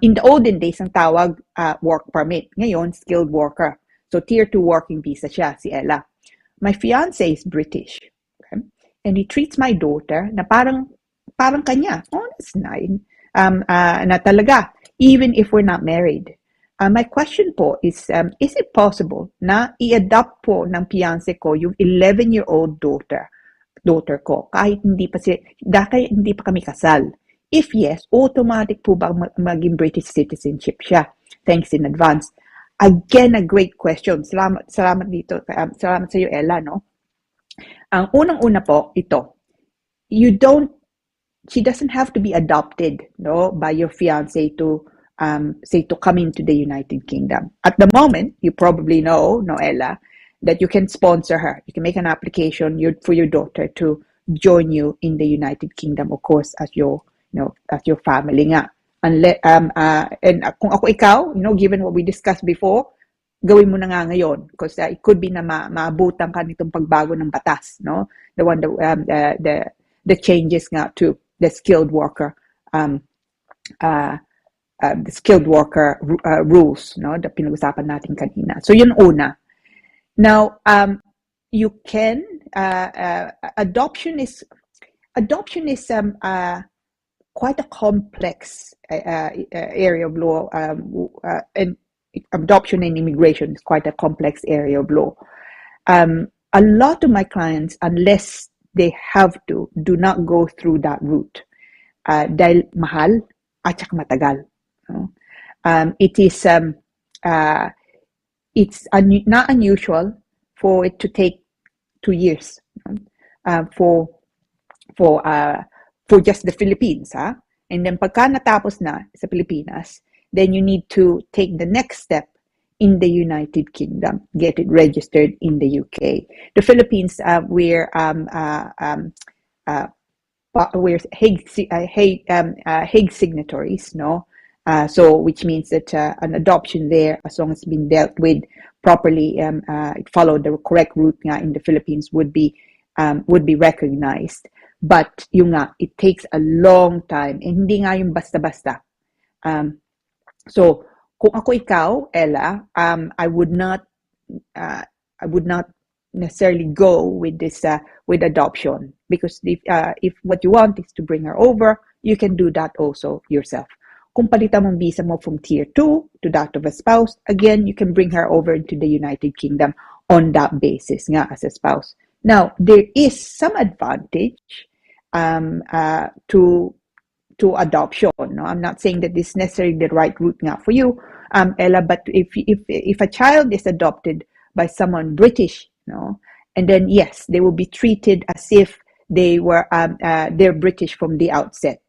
in the olden days, ang tawag work permit. Ngayon, skilled worker. So, Tier 2 working visa siya, si Ella. My fiance is British. Okay? And he treats my daughter na parang kanya. Oh, that's nice. Na talaga, even if we're not married. My question po is it possible na i-adopt po ng fiancé ko yung 11-year-old daughter ko kahit hindi pa kami kasal? If yes, automatic po ba maging British citizenship siya? Thanks in advance. Again, a great question. Salamat dito. Salamat sa iyo, Ella, no? Ang unang-una po, ito. She doesn't have to be adopted, no, by your fiancé to come into the United Kingdom. At the moment, you probably know, Noella, that you can sponsor her. You can make an application for your daughter to join you in the United Kingdom, of course, as your family nga. And kung ako ikaw, given what we discussed before, gawin mo na nga ngayon because it could be na maabutan ka nitong pagbago ng batas, no? The changes nga to the skilled worker rules, no, the pinag-usapan natin kanina. So yun una. Now, you can adoption is quite a complex area of law, and adoption and immigration is quite a complex area of law. A lot of my clients, unless they have to, do not go through that route. Dahil mahal at saka matagal. It is it's not unusual for it to take 2 years for just the Philippines, and then pagka natapos na sa Pilipinas, then you need to take the next step in the United Kingdom, get it registered in the UK. The Philippines, we're Hague signatories, no? So which means that an adoption there, as long as it's been dealt with properly, it followed the correct route nga in the Philippines, would be recognized. But yung nga, it takes a long time, and hindi nga yung basta-basta. So kung ako ikaw, Ella, I would not necessarily go with this with adoption, because if what you want is to bring her over, you can do that also yourself. Kung palitan mong visa mo from tier 2 to that of a spouse, again, you can bring her over into the United Kingdom on that basis nga as a spouse. Now, there is some advantage to adoption. No? I'm not saying that this is necessarily the right route nga for you, Ella, but if a child is adopted by someone British, no, and then yes, they will be treated as if they were they're British from the outset.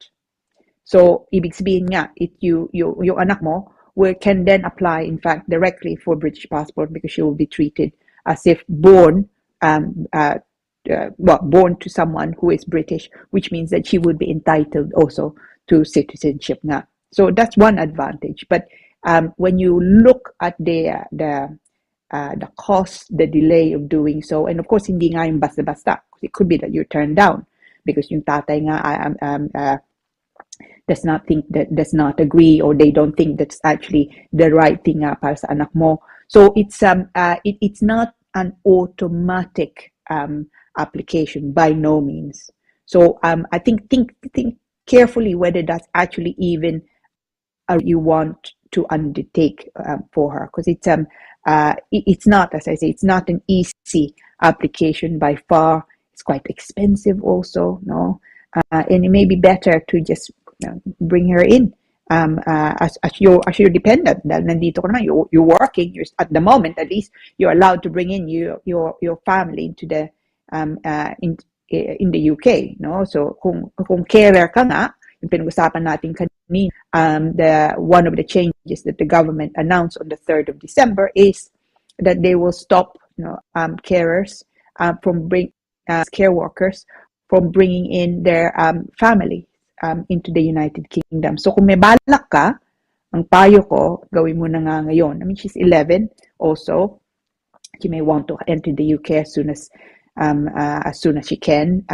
So ibig sabihin nga, yung anak mo can then apply, in fact, directly for British passport, because she will be treated as if born to someone who is British, which means that she would be entitled also to citizenship nga. So that's one advantage. But when you look at the cost, the delay of doing so, and of course, hindi nga yung basta-basta. It could be that you're turned down because yung tatay nga does not agree, or they don't think that's actually the right thing para sa anak mo. So it's not an automatic application, by no means. So I think carefully whether that's actually even you want to undertake for her, because it's not, as I say, it's not an easy application by far. It's quite expensive also, no, and it may be better to just bring her in as your dependent. Dahil nandito ka naman, you're working. At the moment, at least, you're allowed to bring in your family into the in the UK, no. So kung carer ka nga, yung pinag-usapan natin kanina, one of the changes that the government announced on the 3rd of December is that they will stop carers from care workers from bringing in their family into the United Kingdom. So kung may balak ka, ang payo ko, gawin mo na nga ngayon. I mean, she's 11 also. She may want to enter the UK as soon as she can,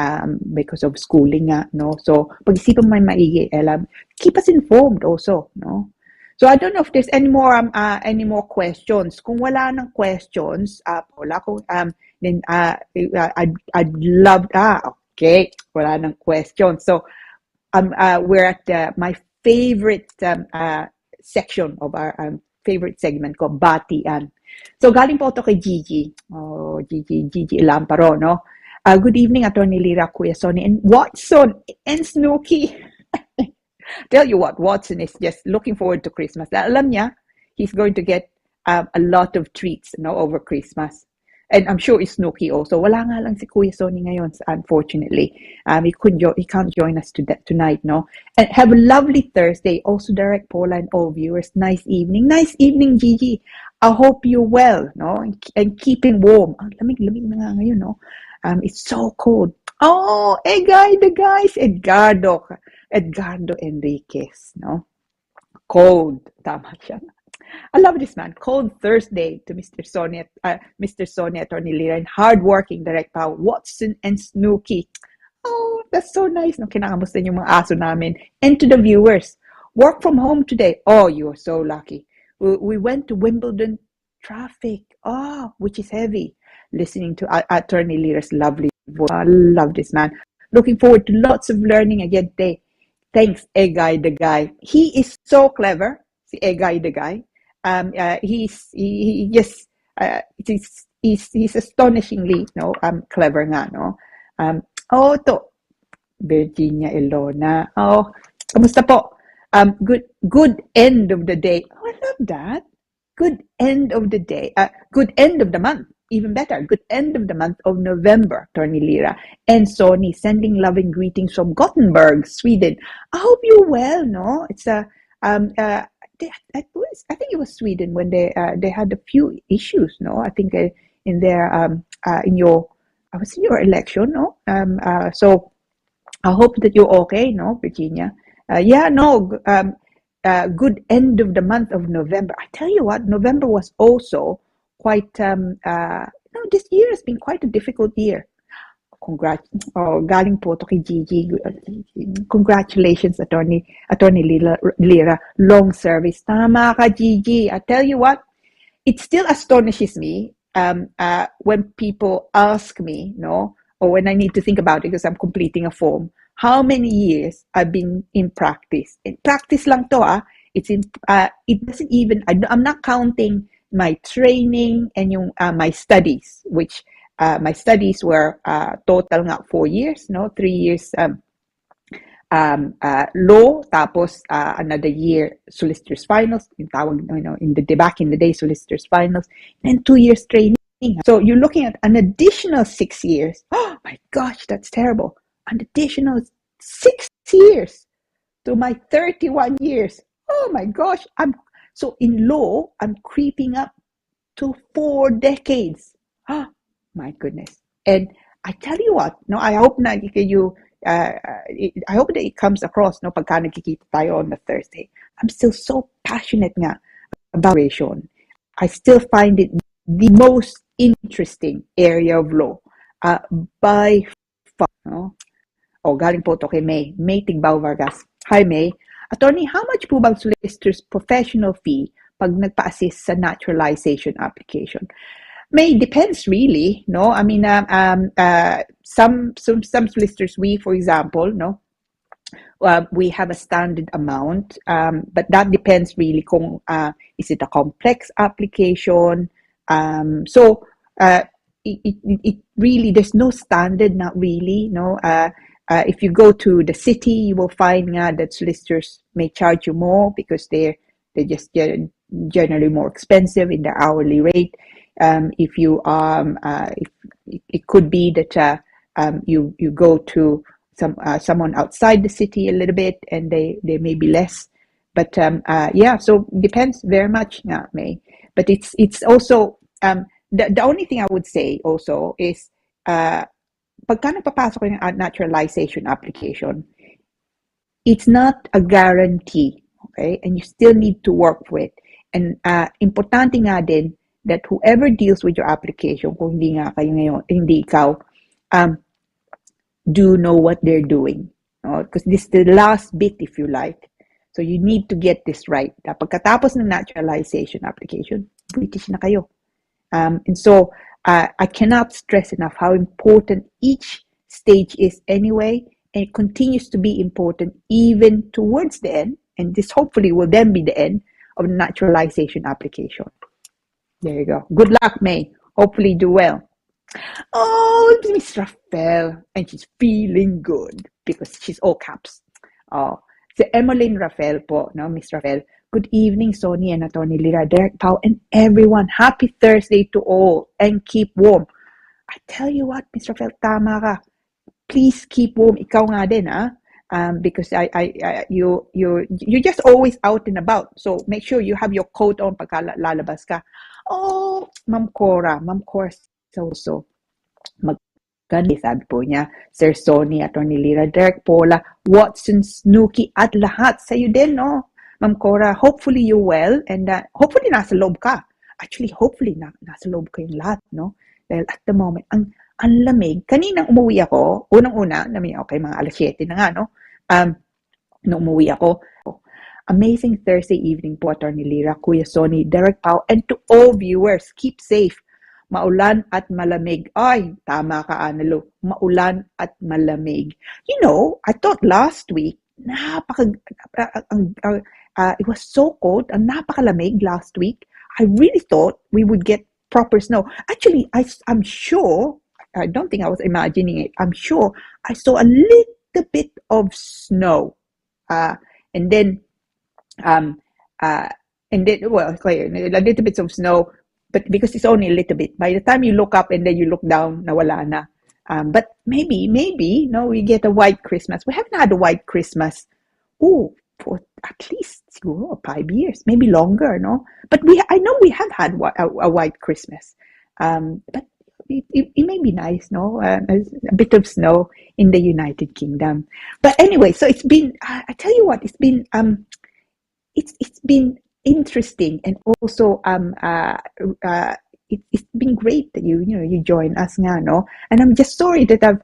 because of schooling nga, no? So pag-isipan mo maigi, Ella, keep us informed also, no? So I don't know if there's any more questions. Kung wala ng questions, wala ko, then I'd love, okay, wala ng questions. So we're at my favorite section of our favorite segment called Batian. So galing po ito kay Gigi. Oh, Gigi Lamparo, no? Good evening, Attorney Lira, Kuya Sonny, and Watson, and Snooki. Tell you what, Watson is just looking forward to Christmas. Alam niya, he's going to get a lot of treats, no, over Christmas. And I'm sure it's Snooki also. Wala nga lang si Kuya Sonny ngayon, unfortunately. He can't join us tonight, no? And have a lovely Thursday. Also, direct Paula and all viewers. Nice evening. Nice evening, Gigi. I hope you're well, no? And keeping warm. Lamig na nga ngayon, no? It's so cold. Oh, the guys. Edgardo Enriquez, no? Cold. Tama siya. I love this man. Cold Thursday to Mr. Sonny, Attorney Lira, and hardworking direct power, Watson and Snooki. Oh, that's so nice. No, kinakamusta yung mga aso namin. And to the viewers, work from home today. Oh, you are so lucky. We went to Wimbledon traffic. Which is heavy. Listening to Attorney Lira's lovely voice. I love this man. Looking forward to lots of learning again today. Thanks, Egay the guy. He is so clever. Si Egay the guy. He just he's astonishingly clever nga, no. To Virginia Ilona. Kamusta po? Good end of the day. I love that. Good end of the day. Good end of the month. Even better. Good end of the month of November, Attorney Lira. And Sonny, sending loving greetings from Gothenburg, Sweden. I hope you're well, no? It's I think it was Sweden when they had a few issues, no? I think in your election, no? So I hope that you're okay, no, Virginia? Good end of the month of November. I tell you what, November was also quite, this year has been quite a difficult year. Galing po to kay Gigi. Congratulations, Attorney Lira. Long service. Tama ka, Gigi. I tell you what, it still astonishes me when people ask me, no, or when I need to think about it because I'm completing a form, how many years I've been in practice. In practice lang to, it's in, it doesn't even, I'm not counting my training and my studies, which my studies were total nga 4 years, no, 3 years law, tapos another year solicitors finals, yung tawag, back in the day solicitors finals, and 2 years training. So you're looking at an additional 6 years. Oh my gosh, that's terrible. An additional 6 years to my 31 years. Oh my gosh, so in law, I'm creeping up to 4 decades. Oh my goodness. And I tell you what, no, I hope na I hope that it comes across, no, pagka nagkikita tayo on the Thursday. I'm still so passionate nga about immigration. I still find it the most interesting area of law by far, no? Galing po to kay May Tigbao Vargas. Hi, May. Attorney, how much po bang solicitor's professional fee pag nagpa-assist sa naturalization application? May depends really, no? I mean, some solicitors, for example, no, we have a standard amount, but that depends really kung is it a complex application? So it really, there's no standard, not really, no. If you go to the city, you will find that solicitors may charge you more because they're just generally more expensive in their hourly rate. If it could be that you go to someone outside the city a little bit and they may be less, but so depends very much, May. But it's also the only thing I would say also is pagka napapasok yung naturalization application, it's not a guarantee, okay? And you still need to work for it. And importante nga din that whoever deals with your application, kung hindi nga kayo ngayon, hindi ikaw, do know what they're doing. Because this is the last bit, if you like. So you need to get this right. Pagkatapos ng naturalization application, British na kayo. And so I cannot stress enough how important each stage is anyway, and it continues to be important even towards the end, and this hopefully will then be the end of the naturalization application. There you go. Good luck, May. Hopefully do well. Oh, Miss Rafael, and she's feeling good because she's all caps. So Emmeline Rafael po, no, Miss Rafael. Good evening, Sonny and Attorney Lira, Derek Pao, and everyone. Happy Thursday to all, and keep warm. I tell you what, Miss Rafael, tama ka. Please keep warm. Ikaw nga din, because you're just always out and about. So make sure you have your coat on pagka lalabas ka. Oh, Ma'am Cora so maganda, sabi po niya, Sir Sonny, Attorney Lira, Derek Paula, Watson, Snooki, at lahat. Sa'yo din, no? Ma'am Cora, hopefully you're well, and hopefully nasa loob ka. Actually, hopefully nasa loob kayong lahat, no? Dahil at the moment, ang lamig. Kaninang umuwi ako, unang-una, okay, mga alas 7 na nga, no? Nung umuwi ako, amazing Thursday evening po, Attorney Lira, Kuya Sonny, Derek Pao, and to all viewers, keep safe. Maulan at malamig. Ay, tama ka, Analo. Maulan at malamig. You know, I thought last week, It was so cold. Ang napakalamig last week. I really thought we would get proper snow. Actually, I'm sure, I don't think I was imagining it. I'm sure I saw a little bit of snow. And then, well, a little bit of snow, but because it's only a little bit. By the time you look up and then you look down, nawala na. But maybe, no, we get a white Christmas. We haven't had a white Christmas. Oh, for at least 5 years, maybe longer, no? But I know we have had a white Christmas. But it may be nice, no? A bit of snow in the United Kingdom. But anyway, so it's been. I tell you what, it's been interesting, and also it's been great that you join us nga, no? And I'm just sorry that I've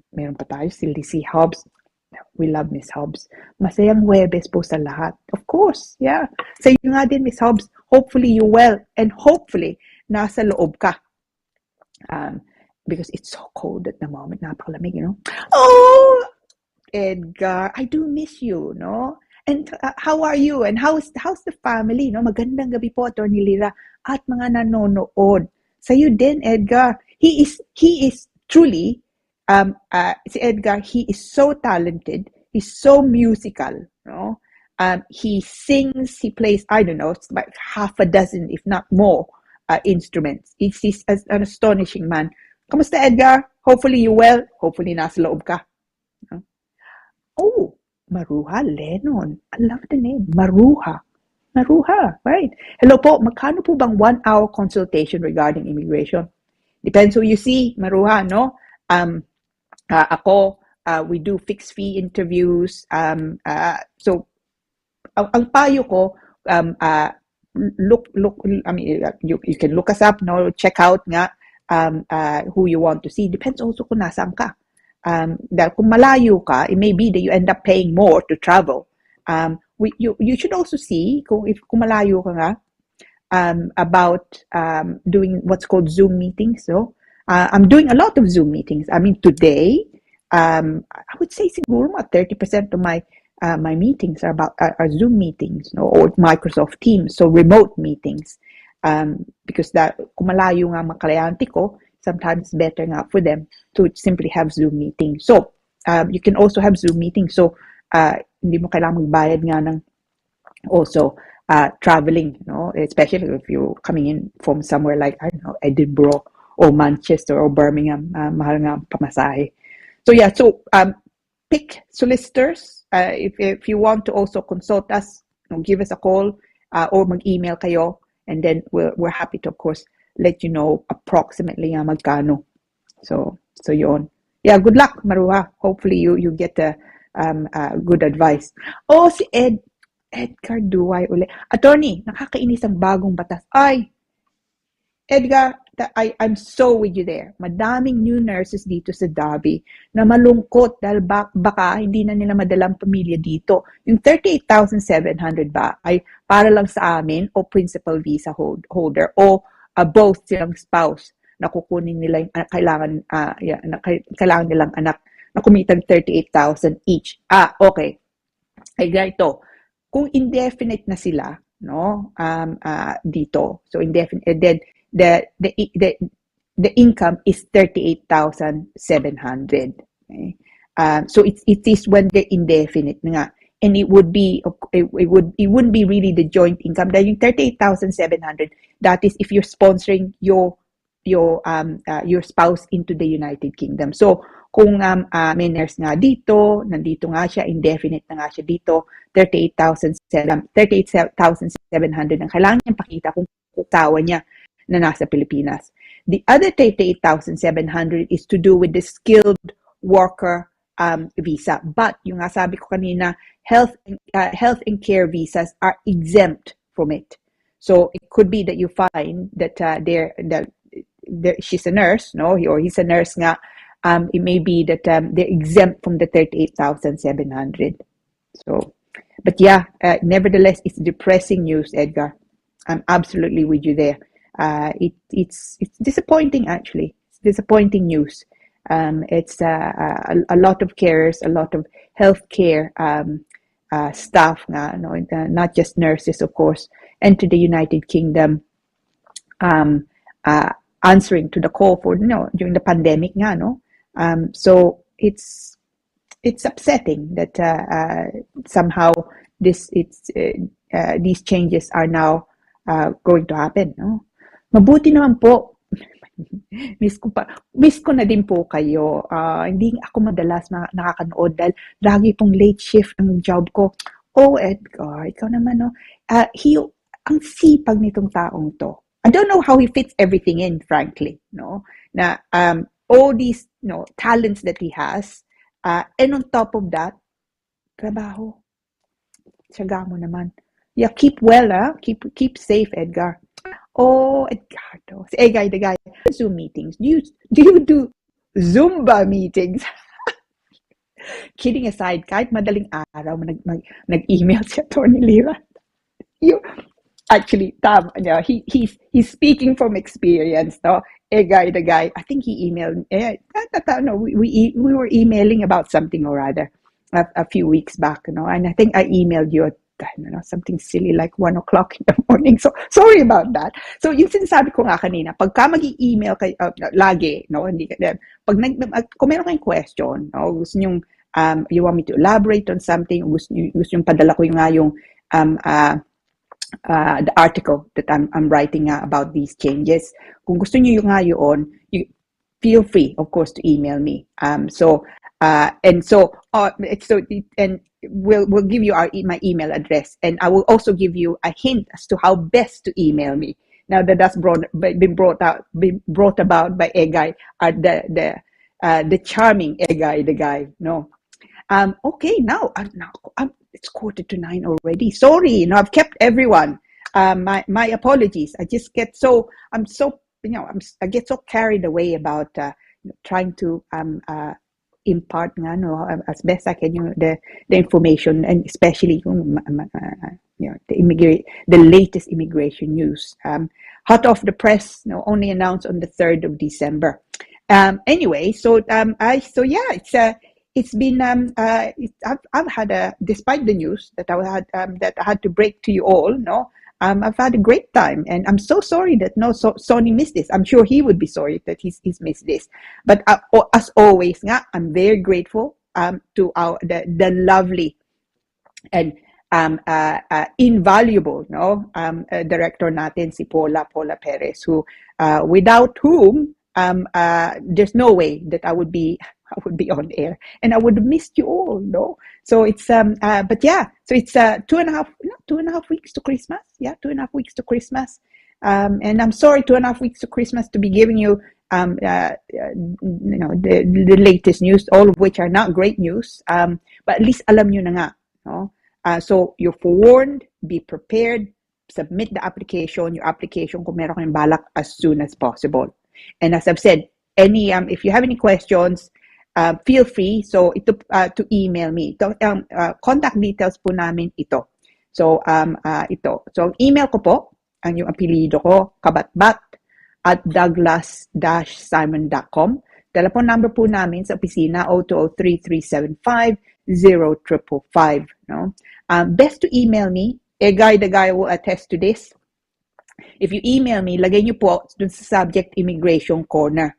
meron pa tayo si Hobbs. We love Miss Hobbs. Masayang Huwebes po sa lahat. Of course, yeah. Sa iyo nga din, Miss Hobbs. Hopefully you well, and hopefully nasa loob ka. Because it's so cold at the moment. Napakalamig, Oh, Edgar, I do miss you, no? And how are you? And how's the family, no? Magandang gabi po, Attorney Lira, at mga nanonood. Sa iyo din, Edgar. He is truly si Edgar, he is so talented. He's so musical, no? He sings, he plays, I don't know, it's about half a dozen, if not more, instruments. He's an astonishing man. Kamusta, Edgar? Hopefully you well. Hopefully nasa loob ka. Oh, Maruha Lennon. I love the name. Maruha, right? Hello po, magkano po bang 1-hour consultation regarding immigration? Depends who you see, Maruha, no? Ako, we do fixed fee interviews. So, ang payo ko, look, I mean, you can look us up, no? Check out nga who you want to see. Depends also kung nasaan ka. Dahil kung malayo ka, it may be that you end up paying more to travel. You should also see, kung malayo ka nga, about doing what's called Zoom meetings. So, I'm doing a lot of Zoom meetings. I mean, today, I would say siguro 30% of my meetings are Zoom meetings, no, or Microsoft Teams, so remote meetings. Because kung malayo nga makalayanti ko, sometimes better nga for them to simply have Zoom meetings. So, you can also have Zoom meetings. So, hindi mo kailangan magbayad nga ng also traveling, no, especially if you're coming in from somewhere like, I don't know, Edinburgh, or Manchester or Birmingham, mahal nga pamasahe. So yeah, pick solicitors. If you want to also consult us, give us a call or mag-email kayo, and then we're happy to, of course, let you know approximately magkano. So yun. Yeah, good luck, Maruha. Hopefully you get a good advice. Oh, si Edgar Duway uli. Attorney, nakakainis ang bagong batas. Ay, Edgar, I'm so with you there. Madaming new nurses dito sa Derby na malungkot dahil baka hindi na nila madalang pamilya dito. Yung 38,700 ba ay para lang sa amin o principal visa holder o both silang spouse na kukunin nila yung kailangan nilang anak na kumitag 38,000 each. Okay. Ay ganito. Kung indefinite na sila, no, dito. So indefinite, then the income is 38,700. Okay? So it is when they're indefinite nga, and it wouldn't be really the joint income. Dahil yung 38,700, that is if you're sponsoring your spouse into the United Kingdom. So kung may nurse nga dito, nandito nga siya, indefinite na nga siya dito, 38,700 ang kailangan niyang pakita kung tawa niya na nasa Pilipinas. The other 38,700 is to do with the skilled worker visa. But yung nga sabi ko kanina, health and care visas are exempt from it. So it could be that you find that she's a nurse, no, or he's a nurse nga. It may be that they're exempt from the 38,700. So, but yeah, nevertheless, it's depressing news, Edgar. I'm absolutely with you there. It's disappointing, actually. It's disappointing news. It's a lot of carers, a lot of healthcare staff nga, no, not just nurses, of course, and to the United Kingdom, answering to the call for, during the pandemic nga, no. So it's upsetting that somehow these changes are now going to happen, no. Mabuti naman po. Miss ko na din po kayo. Hindi ako madalas nakakanood dahil lagi pong late shift ang job ko. Oh, Edgar, ikaw naman, no? Ang sipag nitong taong to. I don't know how he fits everything in, frankly, no? Na all these, talents that he has, and on top of that, trabaho. Tiyaga mo naman. Yeah, keep well, keep safe, Edgar. Oh, Edgardo. Si Egay, the guy. Zoom meetings. Do you do Zumba meetings? Kidding aside, kahit madaling araw, nag-email si Atty. LIRA. Actually, he's speaking from experience, no? Egay, the guy. I think he emailed. No, we were emailing about something or other a few weeks back, no? And I think I emailed you at something silly like 1 o'clock in the morning. So, sorry about that. So, yung sinasabi ko nga kanina, pagka mag-i-email kayo, lagi, no, kung meron kayong question, no, gusto nyong, you want me to elaborate on something, gusto nyong padala ko yung the article that I'm writing about these changes. Kung gusto nyo yung nga yun, feel free, of course, to email me. And we'll give you my email address, and I will also give you a hint as to how best to email me. Now that that's been brought about by Egay, the charming Egay, the guy. No, okay. Now it's 8:45 already. Sorry, I've kept everyone. My apologies. I just get I get so carried away about trying to impart as best I can the information, and especially the latest immigration news, hot off the press, only announced on the 3rd of December. Anyway, it's been I've had despite the news that I had to break to you all, I've had a great time, and I'm so sorry that Sonny missed this. I'm sure he would be sorry that he's missed this. But as always, I'm very grateful to the lovely and invaluable director natin, si Paula Perez, who without whom there's no way that I would be on air, and I would have missed you all, So it's but yeah, so it's 2.5 weeks to Christmas. Yeah, 2.5 weeks to Christmas. And I'm sorry, 2.5 weeks to Christmas to be giving you the latest news, all of which are not great news. But at least alam nyo na nga, so you're forewarned, be prepared, submit the application, your application kung meron kayong balak as soon as possible. And as I've said, if you have any questions, feel free to email me. Contact details po namin ito. So ito. So email ko po, ang yung apelyido ko, cabatbat@douglas-simon.com. Telephone number po namin sa opisina 0203-375-0555. Best to email me. Egay, the guy will attest to this. If you email me, lagay nyo po dun sa subject Immigration Corner,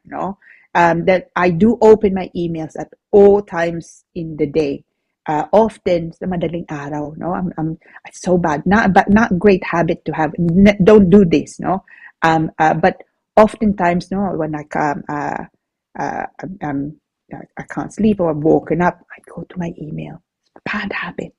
that I do open my emails at all times in the day. Often sa madaling araw, it's so bad. Not great habit to have. Don't do this, but oftentimes, when I can't sleep or I've woken up, I go to my email. It's a bad habit.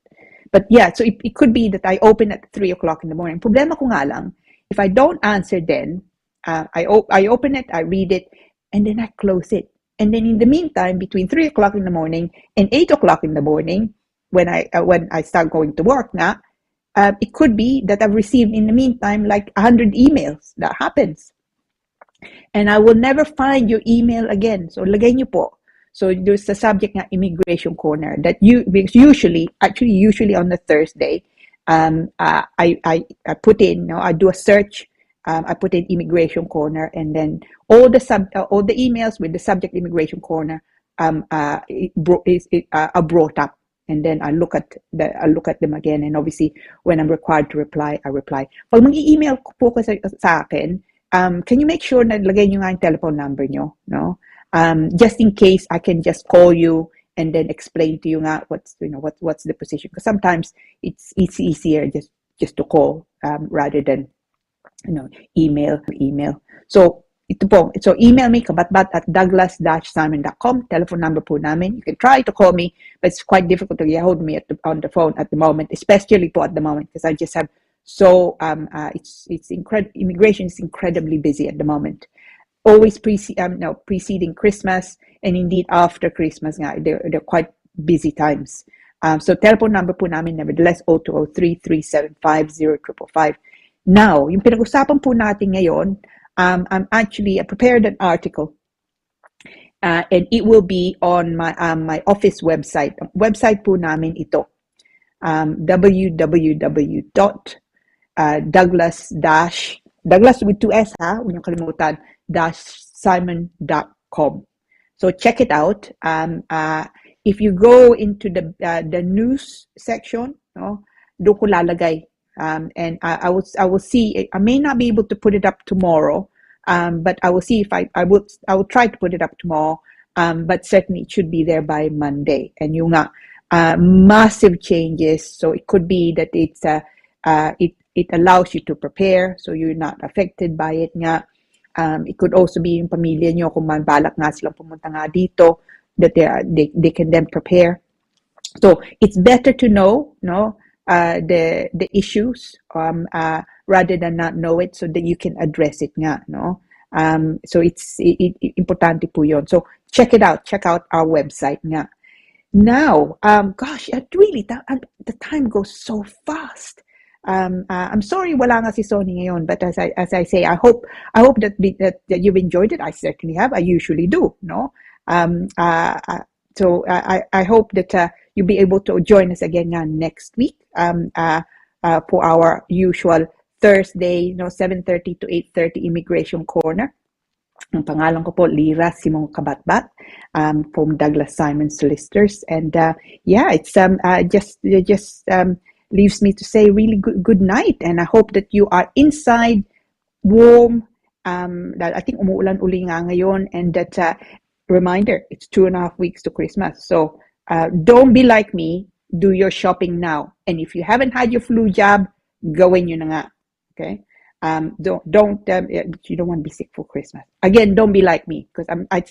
But yeah, so it could be that I open at 3 o'clock in the morning. Problema ko nga lang, if I don't answer then, I open it, I read it, and then I close it. And then in the meantime, between 3 o'clock in the morning and 8 o'clock in the morning, when I start going to work it could be that I've received in the meantime like 100 emails. That happens. And I will never find your email again. So lagay nyo po. So there's the subject na Immigration Corner that usually on the Thursday, I put in, I do a search. I put in Immigration Corner, and then all the emails with the subject Immigration Corner are brought up, and then I look at them again, and obviously when I'm required to reply, I reply. Pag mag-email po kasi sa akin, can you make sure na lagay nyo nga yung telephone number nyo, no? Just in case I can just call you and then explain to you nga what's the position, because sometimes it's easier just to call rather than email. So ito po, so email me cabatbat@douglas-simon.com. Telephone number po namin. You can try to call me, but it's quite difficult to get hold of me on the phone at the moment, especially po at the moment, because I just have immigration is incredibly busy at the moment. Always preceding Christmas, and indeed after Christmas nga, they're quite busy times. So telephone number po namin, nevertheless, 0203-375-0555. Now, yung pinag-usapan po natin ngayon, I prepared an article, and it will be on my office website. Website po namin ito, Douglas with 2S, huwag niyong kalimutan, -simon.com. So check it out. If you go into the news section, doon ko lalagay. And I will see. I may not be able to put it up tomorrow, but I will see if I will try to put it up tomorrow. But certainly it should be there by Monday. And yung massive changes, so it could be that it allows you to prepare, so you're not affected by it nga. It could also be yung pamilya nyo, kung balak nga silang pumunta nga dito, that they can then prepare. So it's better to know, the issues rather than not know it, so that you can address it nga, no? So it's importante po yun. So check it out. Check out our website nga. Now, gosh, really, the time goes so fast. I'm sorry wala nga si SONNY ngayon, but as I say, I hope that you've enjoyed it. I certainly have. I usually do, no? So I hope that you'll be able to join us again next week for our usual Thursday, 7:30 to 8:30 Immigration Corner. Ang pangalan ko po, LIRA Simong CABATBAT, from Douglas Simon Solicitors. And it's just leaves me to say really good night. And I hope that you are inside, warm. That I think umuulan uli nga ngayon, and that reminder, it's 2.5 weeks to Christmas. So don't be like me. Do your shopping now. And if you haven't had your flu jab, gawin nyo na nga. Okay? You don't want to be sick for Christmas. Again, don't be like me, because I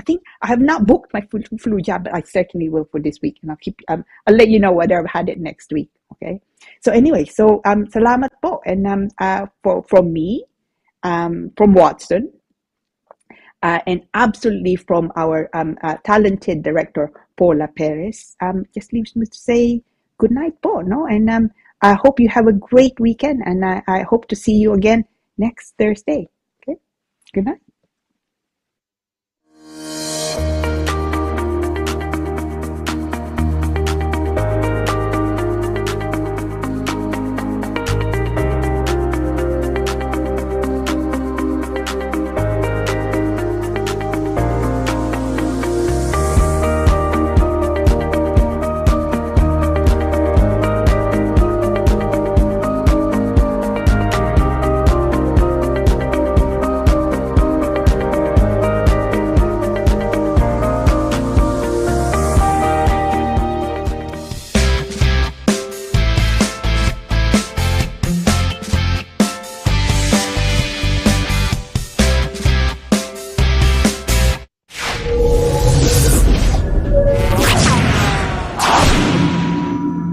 think I have not booked my flu jab, but I certainly will for this week, and I'll let you know whether I've had it next week. Okay. So anyway, salamat po, and from me, from Watson, and absolutely from our talented director Paula Perez. Just leaves me to say good night po, no? And I hope you have a great weekend, and I hope to see you again next Thursday. Okay, good night.